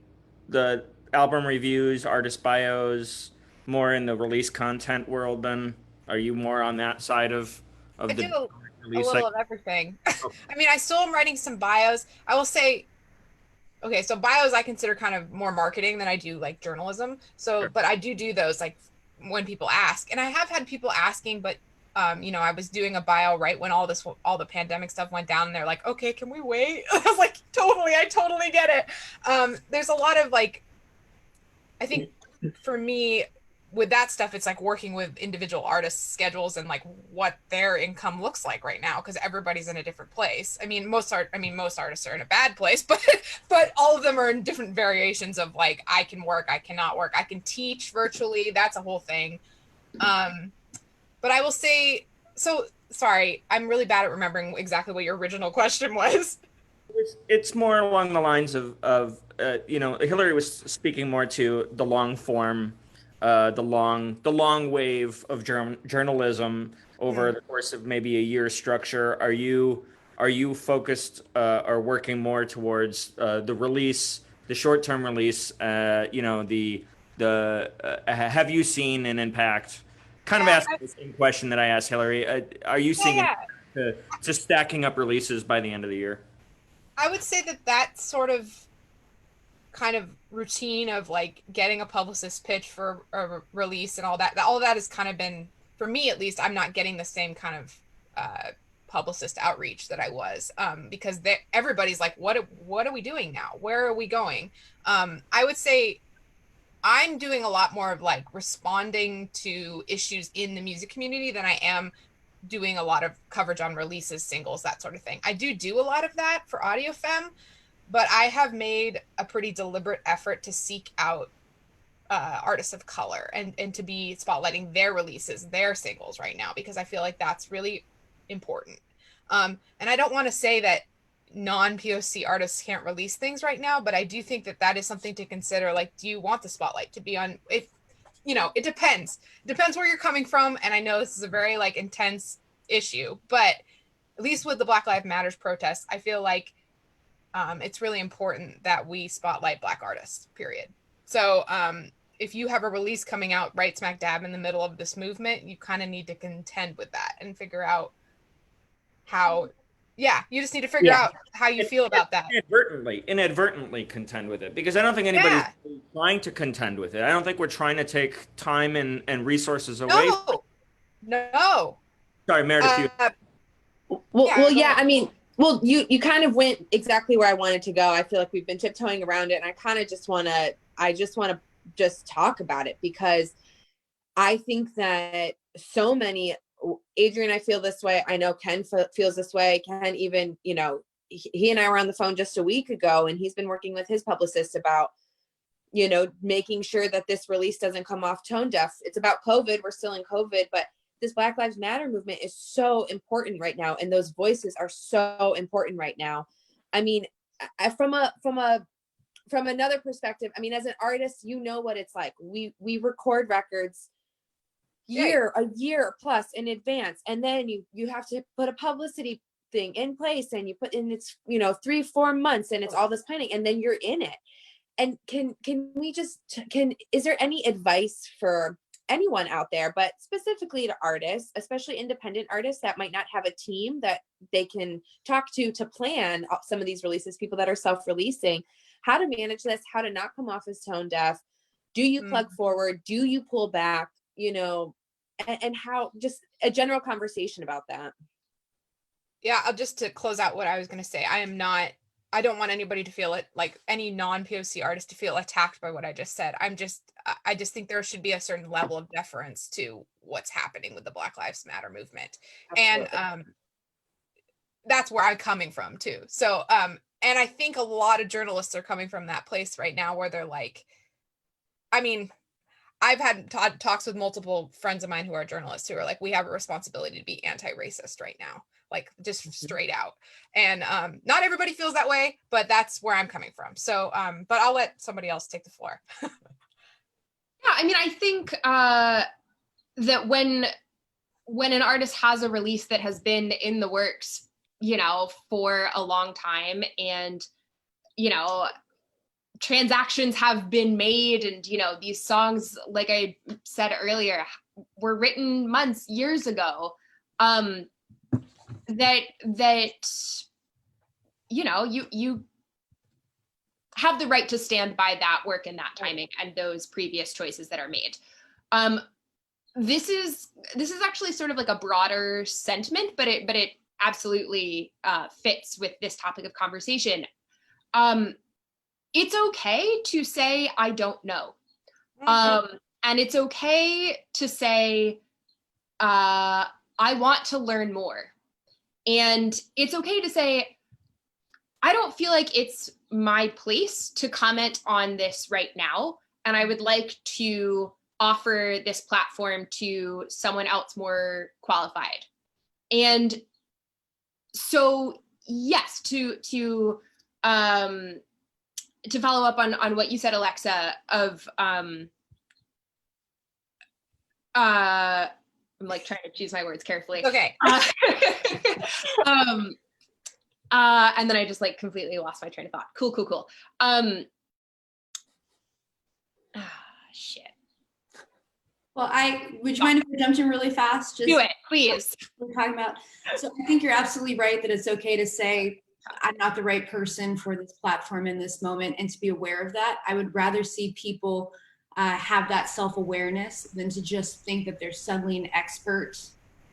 the album reviews, artist bios, more in the release content world then? Are you more on that side of I the do a release little of everything. I mean, I still am writing some bios. I will say, okay, so bios I consider kind of more marketing than I do like journalism. So, Sure. but I do those like when people ask, and I have had people asking, but I was doing a bio right when all the pandemic stuff went down, and they're like, okay, can we wait? I was like, I totally get it. There's a lot of like, I think for me with that stuff, it's like working with individual artists' schedules and like what their income looks like right now, because everybody's in a different place. I mean, most artists are in a bad place, but all of them are in different variations of like, I can work, I cannot work, I can teach virtually. That's a whole thing. But I will say, so sorry, I'm really bad at remembering exactly what your original question was. It's more along the lines of Hilary was speaking more to the long form, the long wave of journalism over the course of maybe a year structure. Are you focused or working more towards the release, the short-term release? Have you seen an impact? Kind of asking the same question that I asked Hilary. Are you seeing to stacking up releases by the end of the year? I would say that sort of kind of routine of like getting a publicist pitch for a release and all that has kind of been, for me at least, I'm not getting the same kind of publicist outreach that I was, because everybody's like, what are we doing now? Where are we going? I would say I'm doing a lot more of like responding to issues in the music community than I am doing a lot of coverage on releases, singles, that sort of thing. I do a lot of that for Audiofemme, but I have made a pretty deliberate effort to seek out artists of color and to be spotlighting their releases, their singles right now, because I feel like that's really important. And I don't want to say that non-POC artists can't release things right now, but I do think that that is something to consider. Like, do you want the spotlight to be on? If you know, it depends. It depends where you're coming from, and I know this is a very like intense issue, but at least with the Black Lives Matters protests, I feel like it's really important that we spotlight Black artists. Period. So if you have a release coming out right smack dab in the middle of this movement, you kind of need to contend with that and figure out how. Yeah, you just need to figure out how you feel about that. Inadvertently contend with it, because I don't think anybody's trying to contend with it. I don't think we're trying to take time and resources away. No. Sorry, Meredith. Yeah. I mean, well, you kind of went exactly where I wanted to go. I feel like we've been tiptoeing around it, and I kind of just want to just talk about it, because I think that so many. Adrian, I feel this way. I know Ken feels this way. Ken even, you know, he and I were on the phone just a week ago, and he's been working with his publicist about, you know, making sure that this release doesn't come off tone deaf. It's about COVID. We're still in COVID, but this Black Lives Matter movement is so important right now. And those voices are so important right now. I mean, from another perspective, I mean, as an artist, you know what it's like. We record records a year plus in advance, and then you have to put a publicity thing in place, and you put in, it's, you know, 3-4 months, and it's all this planning, and then you're in it. And is there any advice for anyone out there, but specifically to artists, especially independent artists that might not have a team that they can talk to plan some of these releases, people that are self-releasing, how to manage this, how to not come off as tone deaf? Do you plug forward? Do you pull back? You know, and how, just a general conversation about that. Yeah, just to close out what I was going to say, I don't want anybody to feel it, like any non-POC artist to feel attacked by what I just said. I just think there should be a certain level of deference to what's happening with the Black Lives Matter movement. Absolutely. And that's where I'm coming from too. So, and I think a lot of journalists are coming from that place right now where they're like, I mean, I've had talks with multiple friends of mine who are journalists who are like, we have a responsibility to be anti-racist right now, like just straight out. And not everybody feels that way, but that's where I'm coming from. So, but I'll let somebody else take the floor. Yeah, I mean, I think that when an artist has a release that has been in the works, you know, for a long time, and, you know, transactions have been made, and, you know, these songs, like I said earlier, were written years ago, that you know, you have the right to stand by that work and that timing and those previous choices that are made. This is actually sort of like a broader sentiment, but it absolutely fits with this topic of conversation. It's okay to say, I don't know. And it's okay to say, I want to learn more. And it's okay to say, I don't feel like it's my place to comment on this right now, and I would like to offer this platform to someone else more qualified. And so, yes, to follow up on what you said, Alexa, of I'm like trying to choose my words carefully. Okay. And then I just like completely lost my train of thought. Cool. Shit. Well, would you mind if I jumped in really fast? Just do it, please. We're talking about. So I think you're absolutely right that it's okay to say, I'm not the right person for this platform in this moment, and to be aware of that. I would rather see people have that self-awareness than to just think that they're suddenly an expert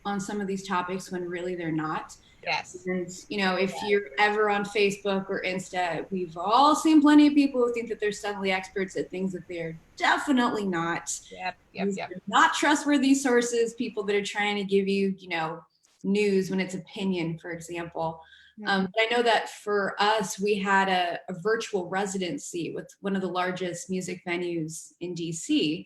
on some of these topics when really they're not. Yes. And, you know, if you're ever on Facebook or Insta, we've all seen plenty of people who think that they're suddenly experts at things that they're definitely not. Yep. Not trustworthy sources, people that are trying to give you, you know, news when it's opinion, for example. But I know that for us, we had a virtual residency with one of the largest music venues in DC.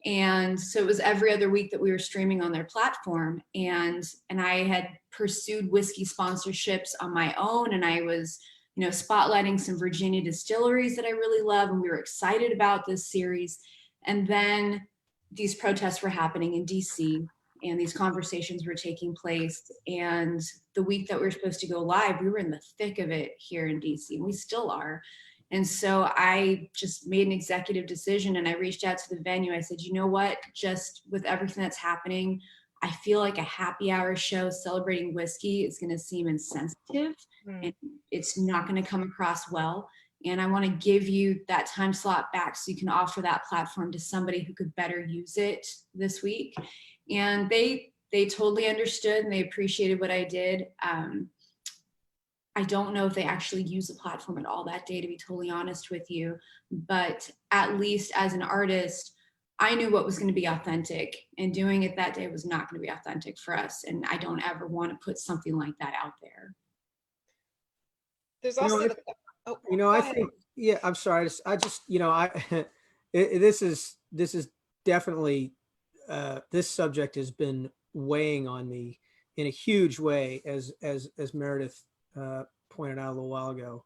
And so it was every other week that we were streaming on their platform. And I had pursued whiskey sponsorships on my own. And I was, spotlighting some Virginia distilleries that I really love. And we were excited about this series. And then these protests were happening in DC, and these conversations were taking place. And the week that we were supposed to go live, we were in the thick of it here in DC, and we still are. And so I just made an executive decision, and I reached out to the venue. I said, you know what, just with everything that's happening, I feel like a happy hour show celebrating whiskey is going to seem insensitive, and it's not going to come across well. And I want to give you that time slot back so you can offer that platform to somebody who could better use it this week. And they totally understood, and they appreciated what I did. I don't know if they actually use the platform at all that day, to be totally honest with you. But at least as an artist, I knew what was going to be authentic, and doing it that day was not going to be authentic for us. And I don't ever want to put something like that out there. There's also I think, yeah, I'm sorry. I just, this is definitely, this subject has been weighing on me in a huge way, as Meredith pointed out a little while ago.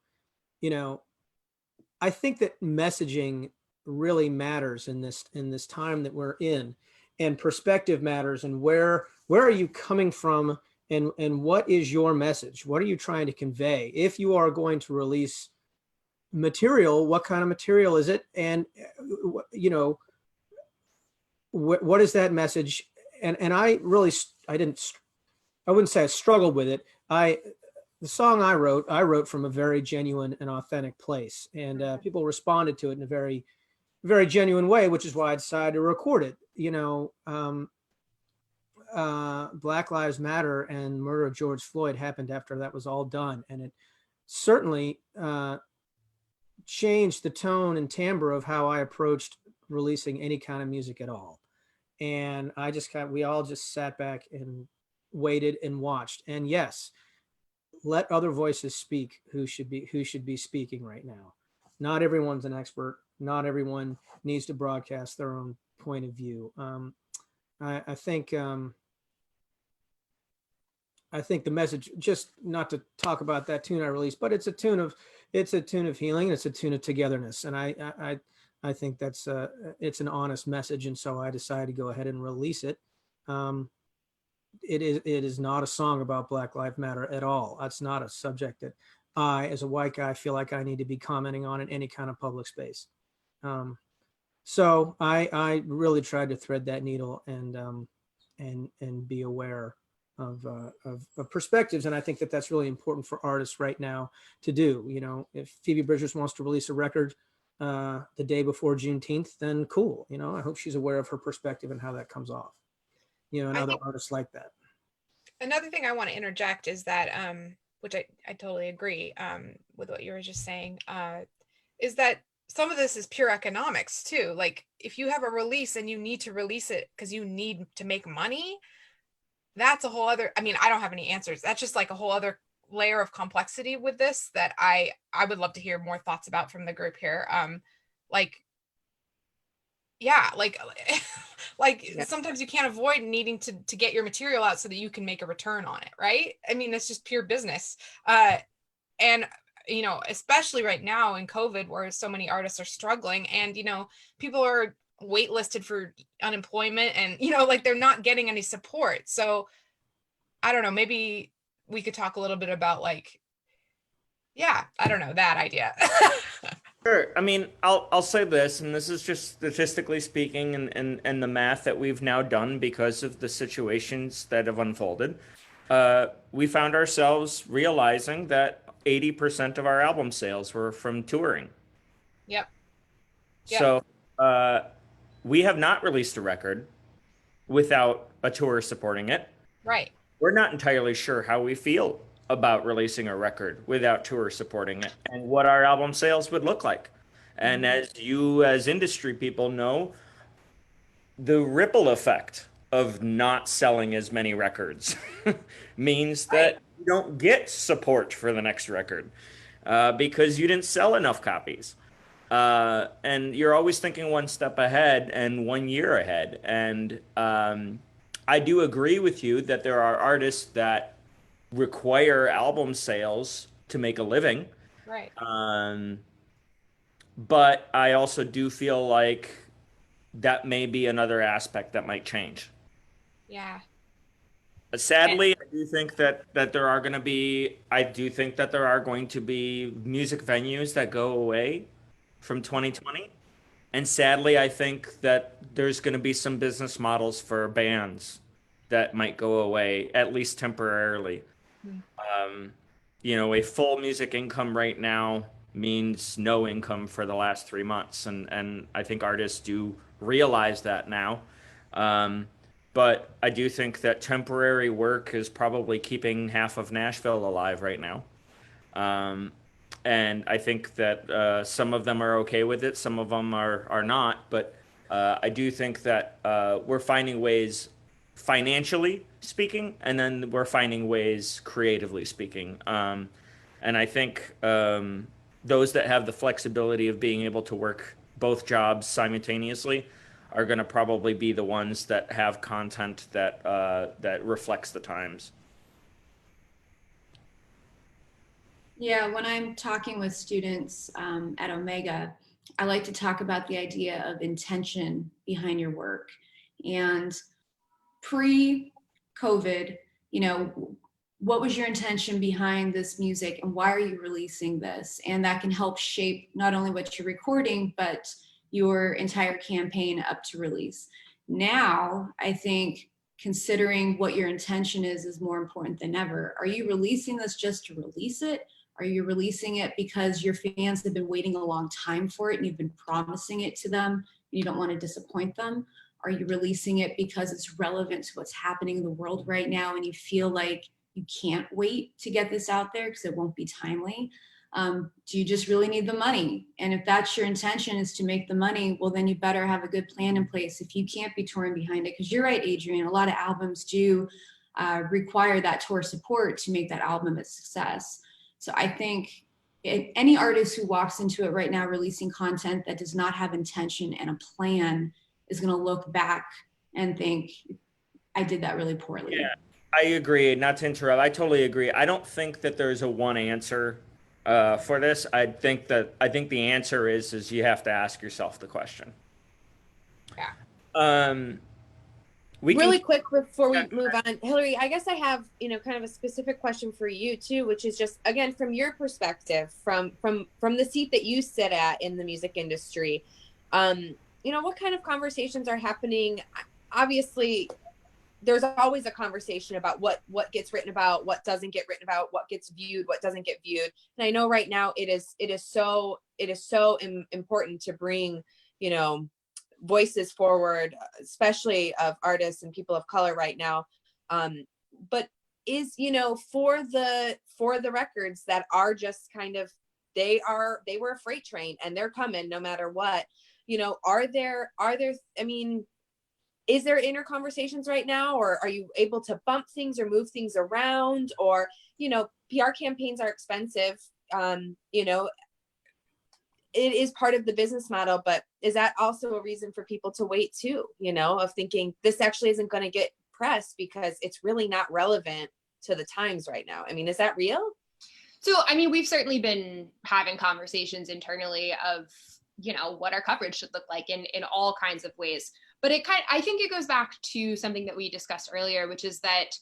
I think that messaging really matters in this time that we're in, and perspective matters, and where are you coming from, and what is your message? What are you trying to convey? If you are going to release material, what kind of material is it? And what is that message? And I wouldn't say I struggled with it. The song I wrote from a very genuine and authentic place, and people responded to it in a very, very genuine way, which is why I decided to record it. Black Lives Matter and murder of George Floyd happened after that was all done, and it certainly changed the tone and timbre of how I approached releasing any kind of music at all. And we all just sat back and waited and watched. And yes, let other voices speak who should be speaking right now. Not everyone's an expert. Not everyone needs to broadcast their own point of view. I think the message, just not to talk about that tune I released, but it's a tune of healing. It's a tune of togetherness. And I think that's it's an honest message. And so I decided to go ahead and release it. It is not a song about Black Lives Matter at all. That's not a subject that I, as a white guy, feel like I need to be commenting on in any kind of public space. So I really tried to thread that needle and be aware of perspectives. And I think that that's really important for artists right now to do. If Phoebe Bridgers wants to release a record the day before Juneteenth, then cool. I hope she's aware of her perspective and how that comes off. And other artists like that. Another thing I want to interject is that, which I totally agree with what you were just saying, is that some of this is pure economics too. Like if you have a release and you need to release it because you need to make money, that's a whole other, I don't have any answers. That's just like a whole other layer of complexity with this that I would love to hear more thoughts about from the group here. Sometimes you can't avoid needing to get your material out so that you can make a return on it, right? It's just pure business. And especially right now in COVID, where so many artists are struggling, and people are waitlisted for unemployment, and they're not getting any support. So I don't know, maybe we could talk a little bit about that idea. Sure. I'll say this, and this is just statistically speaking, and the math that we've now done because of the situations that have unfolded. We found ourselves realizing that 80% of our album sales were from touring. Yep. So we have not released a record without a tour supporting it. Right. We're not entirely sure how we feel about releasing a record without tour supporting it, and what our album sales would look like. And as you, as industry people, know, the ripple effect of not selling as many records means that you don't get support for the next record because you didn't sell enough copies. And you're always thinking one step ahead and 1 year ahead. And I do agree with you that there are artists that require album sales to make a living. Right. But I also do feel like that may be another aspect that might change. Yeah. Sadly, I do think that there are going to be, I do think that there are going to be music venues that go away from 2020. And sadly, I think that there's going to be some business models for bands that might go away, at least temporarily. Um, a full music income right now means no income for the last 3 months. And I think artists do realize that now. But I do think that temporary work is probably keeping half of Nashville alive right now. And I think that some of them are okay with it, some of them are not. But I do think that we're finding ways, financially speaking, and then we're finding ways creatively speaking. And I think those that have the flexibility of being able to work both jobs simultaneously are going to probably be the ones that have content that reflects the times. Yeah, when I'm talking with students at Omega, I like to talk about the idea of intention behind your work. And pre-COVID, what was your intention behind this music and why are you releasing this? And that can help shape not only what you're recording, but your entire campaign up to release. Now, I think considering what your intention is more important than ever. Are you releasing this just to release it? Are you releasing it because your fans have been waiting a long time for it and you've been promising it to them and you don't want to disappoint them? Are you releasing it because it's relevant to what's happening in the world right now and you feel like you can't wait to get this out there because it won't be timely? Do you just really need the money? And if that's your intention, is to make the money, well, then you better have a good plan in place if you can't be touring behind it. Because you're right, Adrian, a lot of albums do require that tour support to make that album a success. So I think any artist who walks into it right now releasing content that does not have intention and a plan is going to look back and think, I did that really poorly. Yeah, I agree. Not to interrupt, I totally agree. I don't think that there's a one answer for this. I think the answer is you have to ask yourself the question. Yeah. Really quick before we move on, Hilary, I guess I have, kind of a specific question for you too, which is just, again, from your perspective, from the seat that you sit at in the music industry, what kind of conversations are happening? Obviously, there's always a conversation about what gets written about, what doesn't get written about, what gets viewed, what doesn't get viewed. And I know right now it is so important to bring, voices forward, especially of artists and people of color right now. But is, for the records that are just kind of, they were a freight train and they're coming no matter what, are there, is there inner conversations right now, or are you able to bump things or move things around? Or, PR campaigns are expensive. It is part of the business model, but is that also a reason for people to wait too, of thinking this actually isn't going to get press because it's really not relevant to the times right now? Is that real? So, we've certainly been having conversations internally of, what our coverage should look like in all kinds of ways. But I think it goes back to something that we discussed earlier, which is that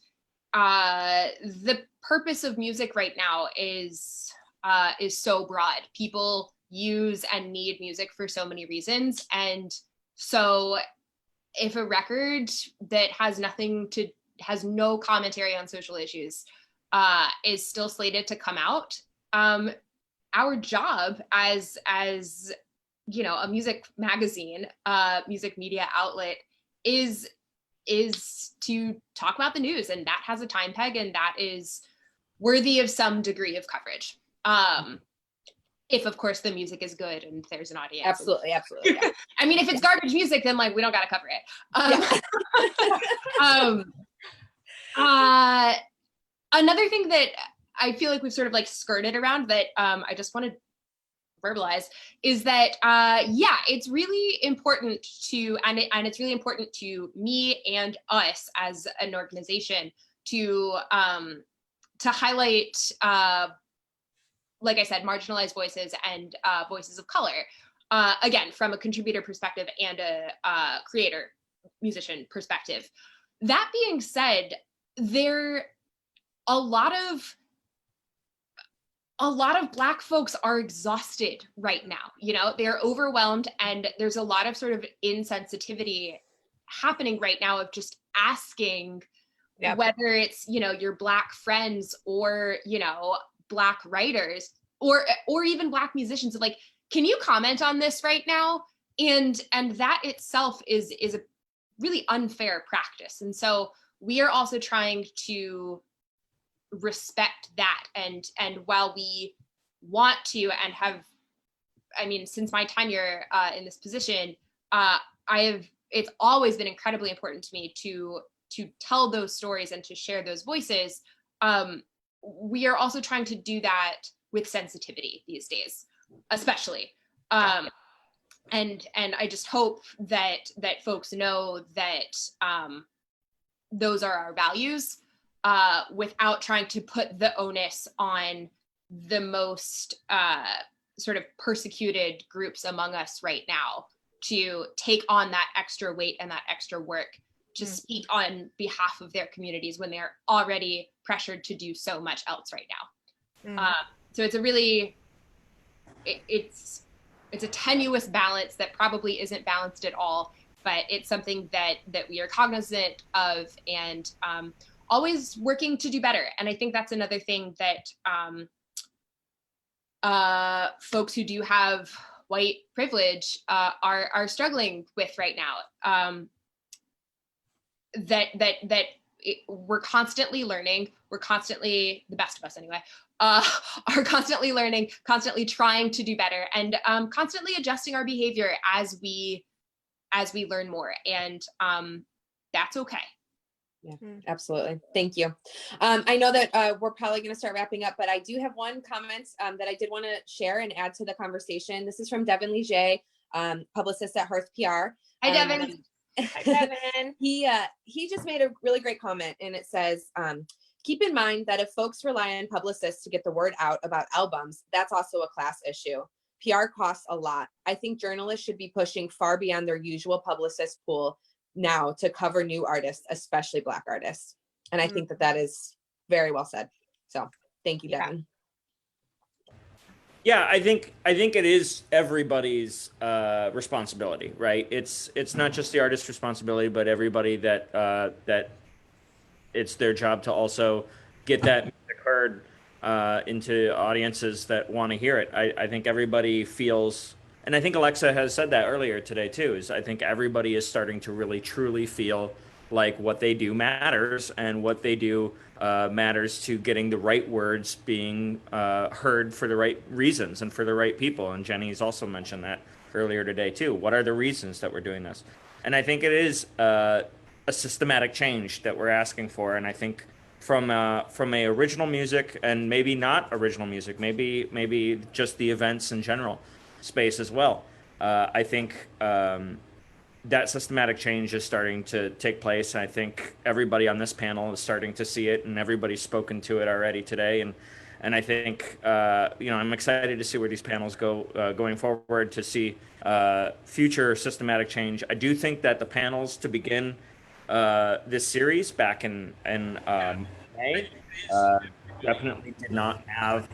the purpose of music right now is so broad. People use and need music for so many reasons. And so if a record that has no commentary on social issues is still slated to come out, our job as a music magazine, music media outlet is to talk about the news, and that has a time peg and that is worthy of some degree of coverage. If of course the music is good and there's an audience. Absolutely. Yeah. If it's garbage music, then we don't gotta cover it. Another thing that I feel like we've sort of skirted around that I just want to verbalize, is that yeah, it's really important to, and it's really important to me and us as an organization to highlight, like I said, marginalized voices and voices of color, again, from a contributor perspective and a creator, musician perspective. That being said, a lot of Black folks are exhausted right now. You know, they're overwhelmed, and there's a lot of sort of insensitivity happening right now of just asking, whether it's, you know, your Black friends or, you know, Black writers or even Black musicians, like, can you comment on this right now? And that itself is a really unfair practice. And so we are also trying to respect that. And while we want to and have, I mean, since my tenure in this position, it's always been incredibly important to me to tell those stories and to share those voices. We are also trying to do that with sensitivity these days, especially. And I just hope that folks know that those are our values, without trying to put the onus on the most sort of persecuted groups among us right now to take on that extra weight and that extra work to speak on behalf of their communities when they're already pressured to do so much else right now. So it's a really, it's a tenuous balance that probably isn't balanced at all, but it's something that we are cognizant of, and always working to do better. And I think that's another thing that folks who do have white privilege are struggling with right now. We're constantly learning, the best of us anyway, are constantly learning, constantly trying to do better, and constantly adjusting our behavior as we learn more. And that's okay. Yeah, absolutely. Thank you. I know that we're probably going to start wrapping up, but I do have one comment that I did want to share and add to the conversation. This is from Devin Leger, publicist at Hearth PR. Hi, Devin. Hi, Devin. He just made a really great comment, and it says, keep in mind that if folks rely on publicists to get the word out about albums, that's also a class issue. PR costs a lot. I think journalists should be pushing far beyond their usual publicist pool now to cover new artists, especially Black artists. And I think that is very well said. So thank you, Devin. Yeah, I think it is everybody's responsibility, right? It's not just the artist's responsibility, but everybody that it's their job to also get that music heard into audiences that want to hear it. I think everybody feels, and I think Alexa has said that earlier today too, is I think everybody is starting to really truly feel like what they do matters, and what they do matters to getting the right words being heard for the right reasons and for the right people. And Jenny's also mentioned that earlier today too. What are the reasons that we're doing this? And I think it is a systematic change that we're asking for. And I think from a original music, and maybe not original music, maybe just the events in general space as well. I think that systematic change is starting to take place. And I think everybody on this panel is starting to see it, and everybody's spoken to it already today. And I think, I'm excited to see where these panels go going forward, to see future systematic change. I do think that the panels to begin this series back in May definitely did not have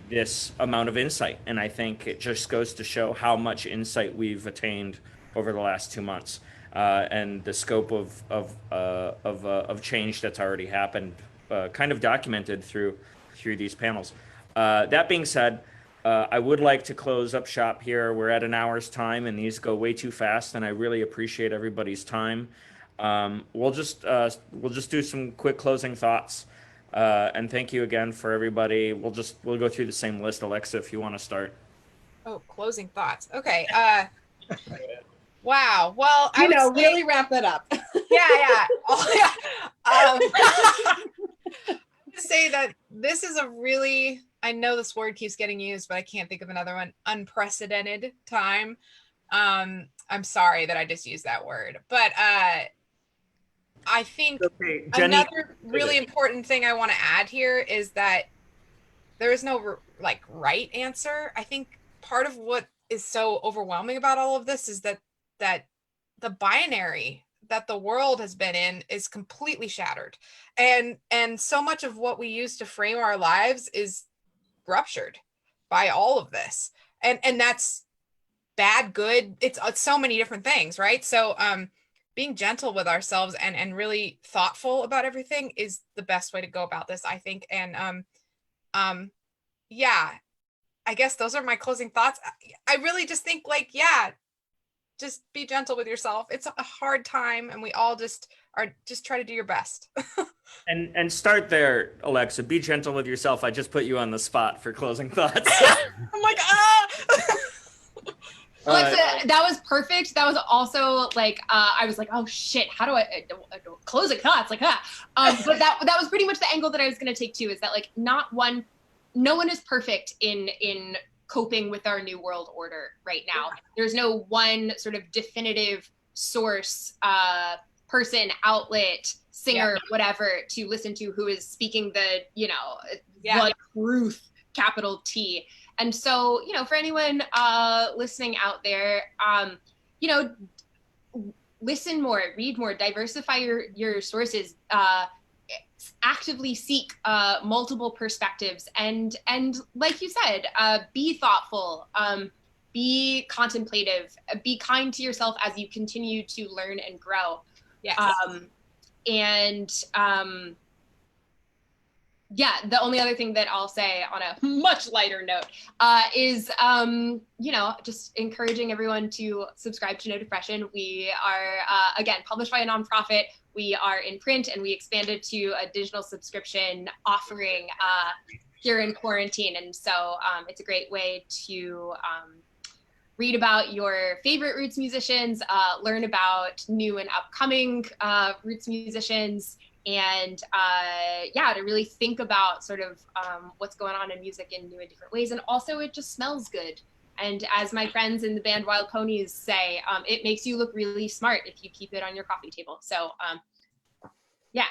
this amount of insight. And I think it just goes to show how much insight we've attained over the last 2 months, and the scope of change that's already happened, kind of documented through these panels. That being said, I would like to close up shop here. We're at an hour's time, and these go way too fast, and I really appreciate everybody's time. We'll just do some quick closing thoughts, and thank you again for everybody. We'll go through the same list. Alexa, if you want to start. Oh, closing thoughts. Okay. Wow. Well, really wrap that up. Yeah. I would say that this is a really I know this word keeps getting used, but I can't think of another one. Unprecedented time. I'm sorry that I just used that word, but I think Okay, Jenny, another really important thing I want to add here is that there is no like right answer. I think part of what is so overwhelming about all of this is that the binary that the world has been in is completely shattered, and so much of what we use to frame our lives is ruptured by all of this, and that's bad, good. It's so many different things, right? So being gentle with ourselves and really thoughtful about everything is the best way to go about this, I think. And yeah, I guess those are my closing thoughts. I really just think, like, yeah, just be gentle with yourself. It's a hard time, and we all just try to do your best. and start there, Alexa. Be gentle with yourself. I just put you on the spot for closing thoughts. I'm like, Alexa, that was perfect. That was also like, I was like, oh shit, how do I closing thoughts like that? But that was pretty much the angle that I was going to take too, is that like no one is perfect in coping with our new world order right now. There's no one sort of definitive source, person, outlet, singer, whatever, to listen to who is speaking the, the truth, capital T. And so, for anyone listening out there, listen more, read more, diversify your sources, actively seek multiple perspectives, and like you said, be thoughtful, be contemplative, be kind to yourself as you continue to learn and grow. Yes. Yeah, the only other thing that I'll say on a much lighter note is, just encouraging everyone to subscribe to No Depression. We are, again, published by a nonprofit. We are in print, and we expanded to a digital subscription offering here in quarantine. And so it's a great way to read about your favorite Roots musicians, learn about new and upcoming Roots musicians, and to really think about sort of what's going on in music in new and different ways. And also, it just smells good. And as my friends in the band Wild Ponies say, it makes you look really smart if you keep it on your coffee table. So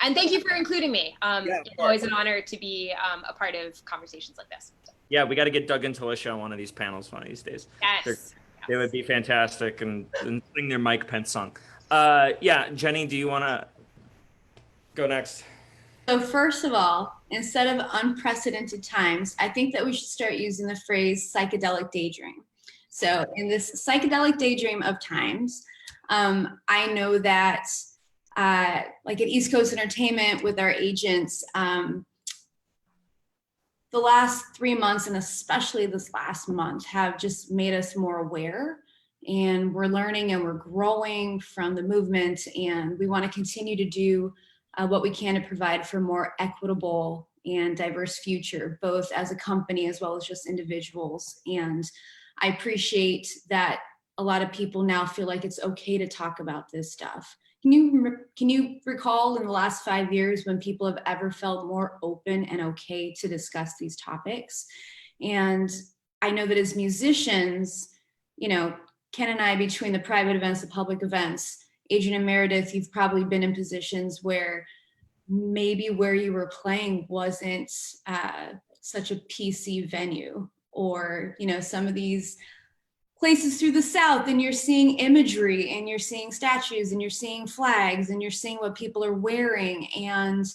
and thank you for including me. It's always an honor to be a part of conversations like this. Yeah, we got to get Doug and Talisha on one of these panels one of these days. Yes. They would be fantastic and sing their Mike Pence song. Jenny, do you want to go next? So first of all, instead of unprecedented times, I think that we should start using the phrase psychedelic daydream. So in this psychedelic daydream of times, I know that like at EastCoast Entertainment with our agents, the last 3 months, and especially this last month, have just made us more aware, and we're learning and we're growing from the movement, and we want to continue to do what we can to provide for a more equitable and diverse future, both as a company as well as just individuals. And I appreciate that a lot of people now feel like it's okay to talk about this stuff. Can you recall in the last 5 years when people have ever felt more open and okay to discuss these topics? And I know that as musicians, Ken and I, between the private events, the public events, Adrian+Meredith, you've probably been in positions where maybe where you were playing wasn't such a PC venue, or, some of these places through the South, and you're seeing imagery, and you're seeing statues, and you're seeing flags, and you're seeing what people are wearing. And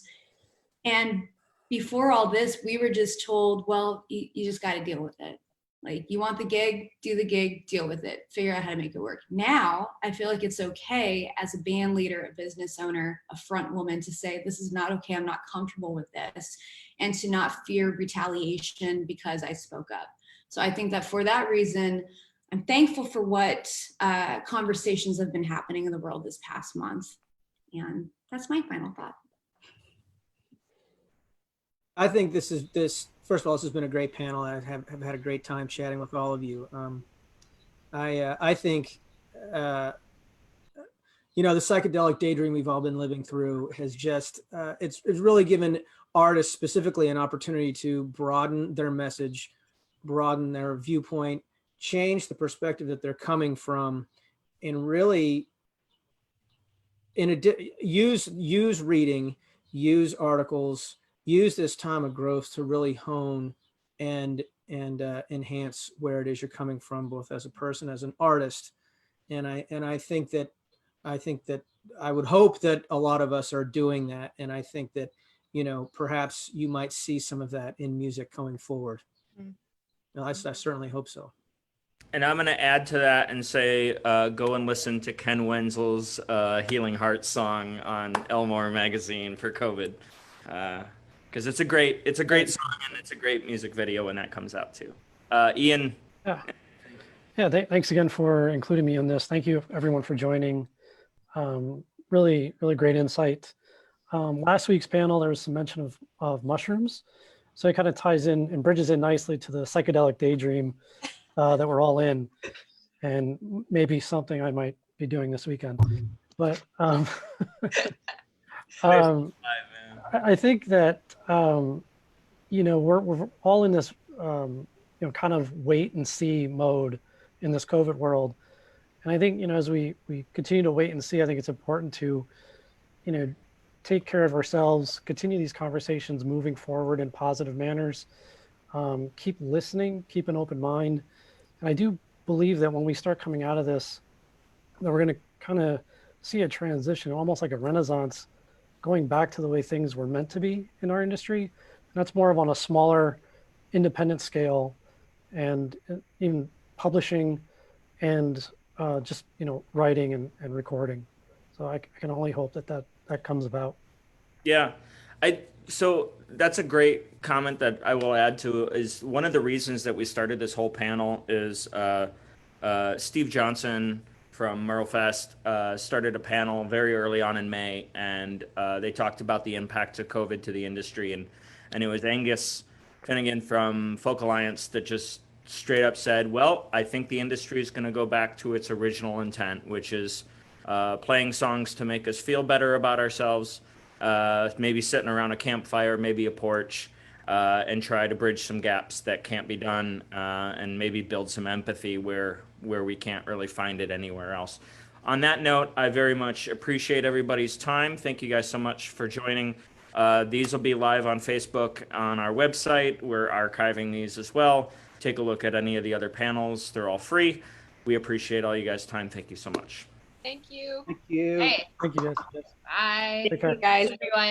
before all this, we were just told, well, you just got to deal with it. Like, you want the gig, do the gig, deal with it, figure out how to make it work. Now, I feel like it's okay as a band leader, a business owner, a front woman, to say, this is not okay, I'm not comfortable with this, and to not fear retaliation because I spoke up. So I think that for that reason, I'm thankful for what conversations have been happening in the world this past month. And that's my final thought. I think first of all, this has been a great panel. I have had a great time chatting with all of you. I think, you know, the psychedelic daydream we've all been living through has just, it's really given artists specifically an opportunity to broaden their message, broaden their viewpoint, change the perspective that they're coming from, and really use reading, use articles, use this time of growth to really hone and enhance where it is you're coming from, both as a person, as an artist. And I think that I would hope that a lot of us are doing that. And I think that, you know, perhaps you might see some of that in music going forward. No, I certainly hope so. And I'm going to add to that and say, go and listen to Ken Wenzel's Healing Hearts song on Elmore magazine for COVID, because it's a great song and it's a great music video when that comes out too. Ian. Yeah. Thanks again for including me in this. Thank you everyone for joining. Really great insight. Last week's panel, there was some mention of mushrooms. So it kind of ties in and bridges in nicely to the psychedelic daydream that we're all in, and maybe something I might be doing this weekend. But I think that, you know, we're all in this, you know, kind of wait and see mode in this COVID world. And I think, you know, as we continue to wait and see, I think it's important to, you know, take care of ourselves, continue these conversations moving forward in positive manners, keep listening, keep an open mind. And I do believe that when we start coming out of this, that we're going to kind of see a transition, almost like a renaissance, going back to the way things were meant to be in our industry. And that's more of on a smaller, independent scale, and even publishing and just, you know, writing and recording. So I can only hope that comes about. Yeah. So that's a great comment that I will add to, is one of the reasons that we started this whole panel is Steve Johnson from Merlefest started a panel very early on in May, and they talked about the impact of COVID to the industry, and it was Angus Finnegan from Folk Alliance that just straight up said, well, I think the industry is going to go back to its original intent, which is playing songs to make us feel better about ourselves, maybe sitting around a campfire, maybe a porch, and try to bridge some gaps that can't be done, and maybe build some empathy where we can't really find it anywhere else. On that note, I very much appreciate everybody's time. Thank you guys so much for joining. These will be live on Facebook, on our website. We're archiving these as well. Take a look at any of the other panels. They're all free. We appreciate all you guys' time. Thank you so much. Thank you. Thank you. Hey. Thank you guys. Bye. Take care. Thank you guys. Everyone.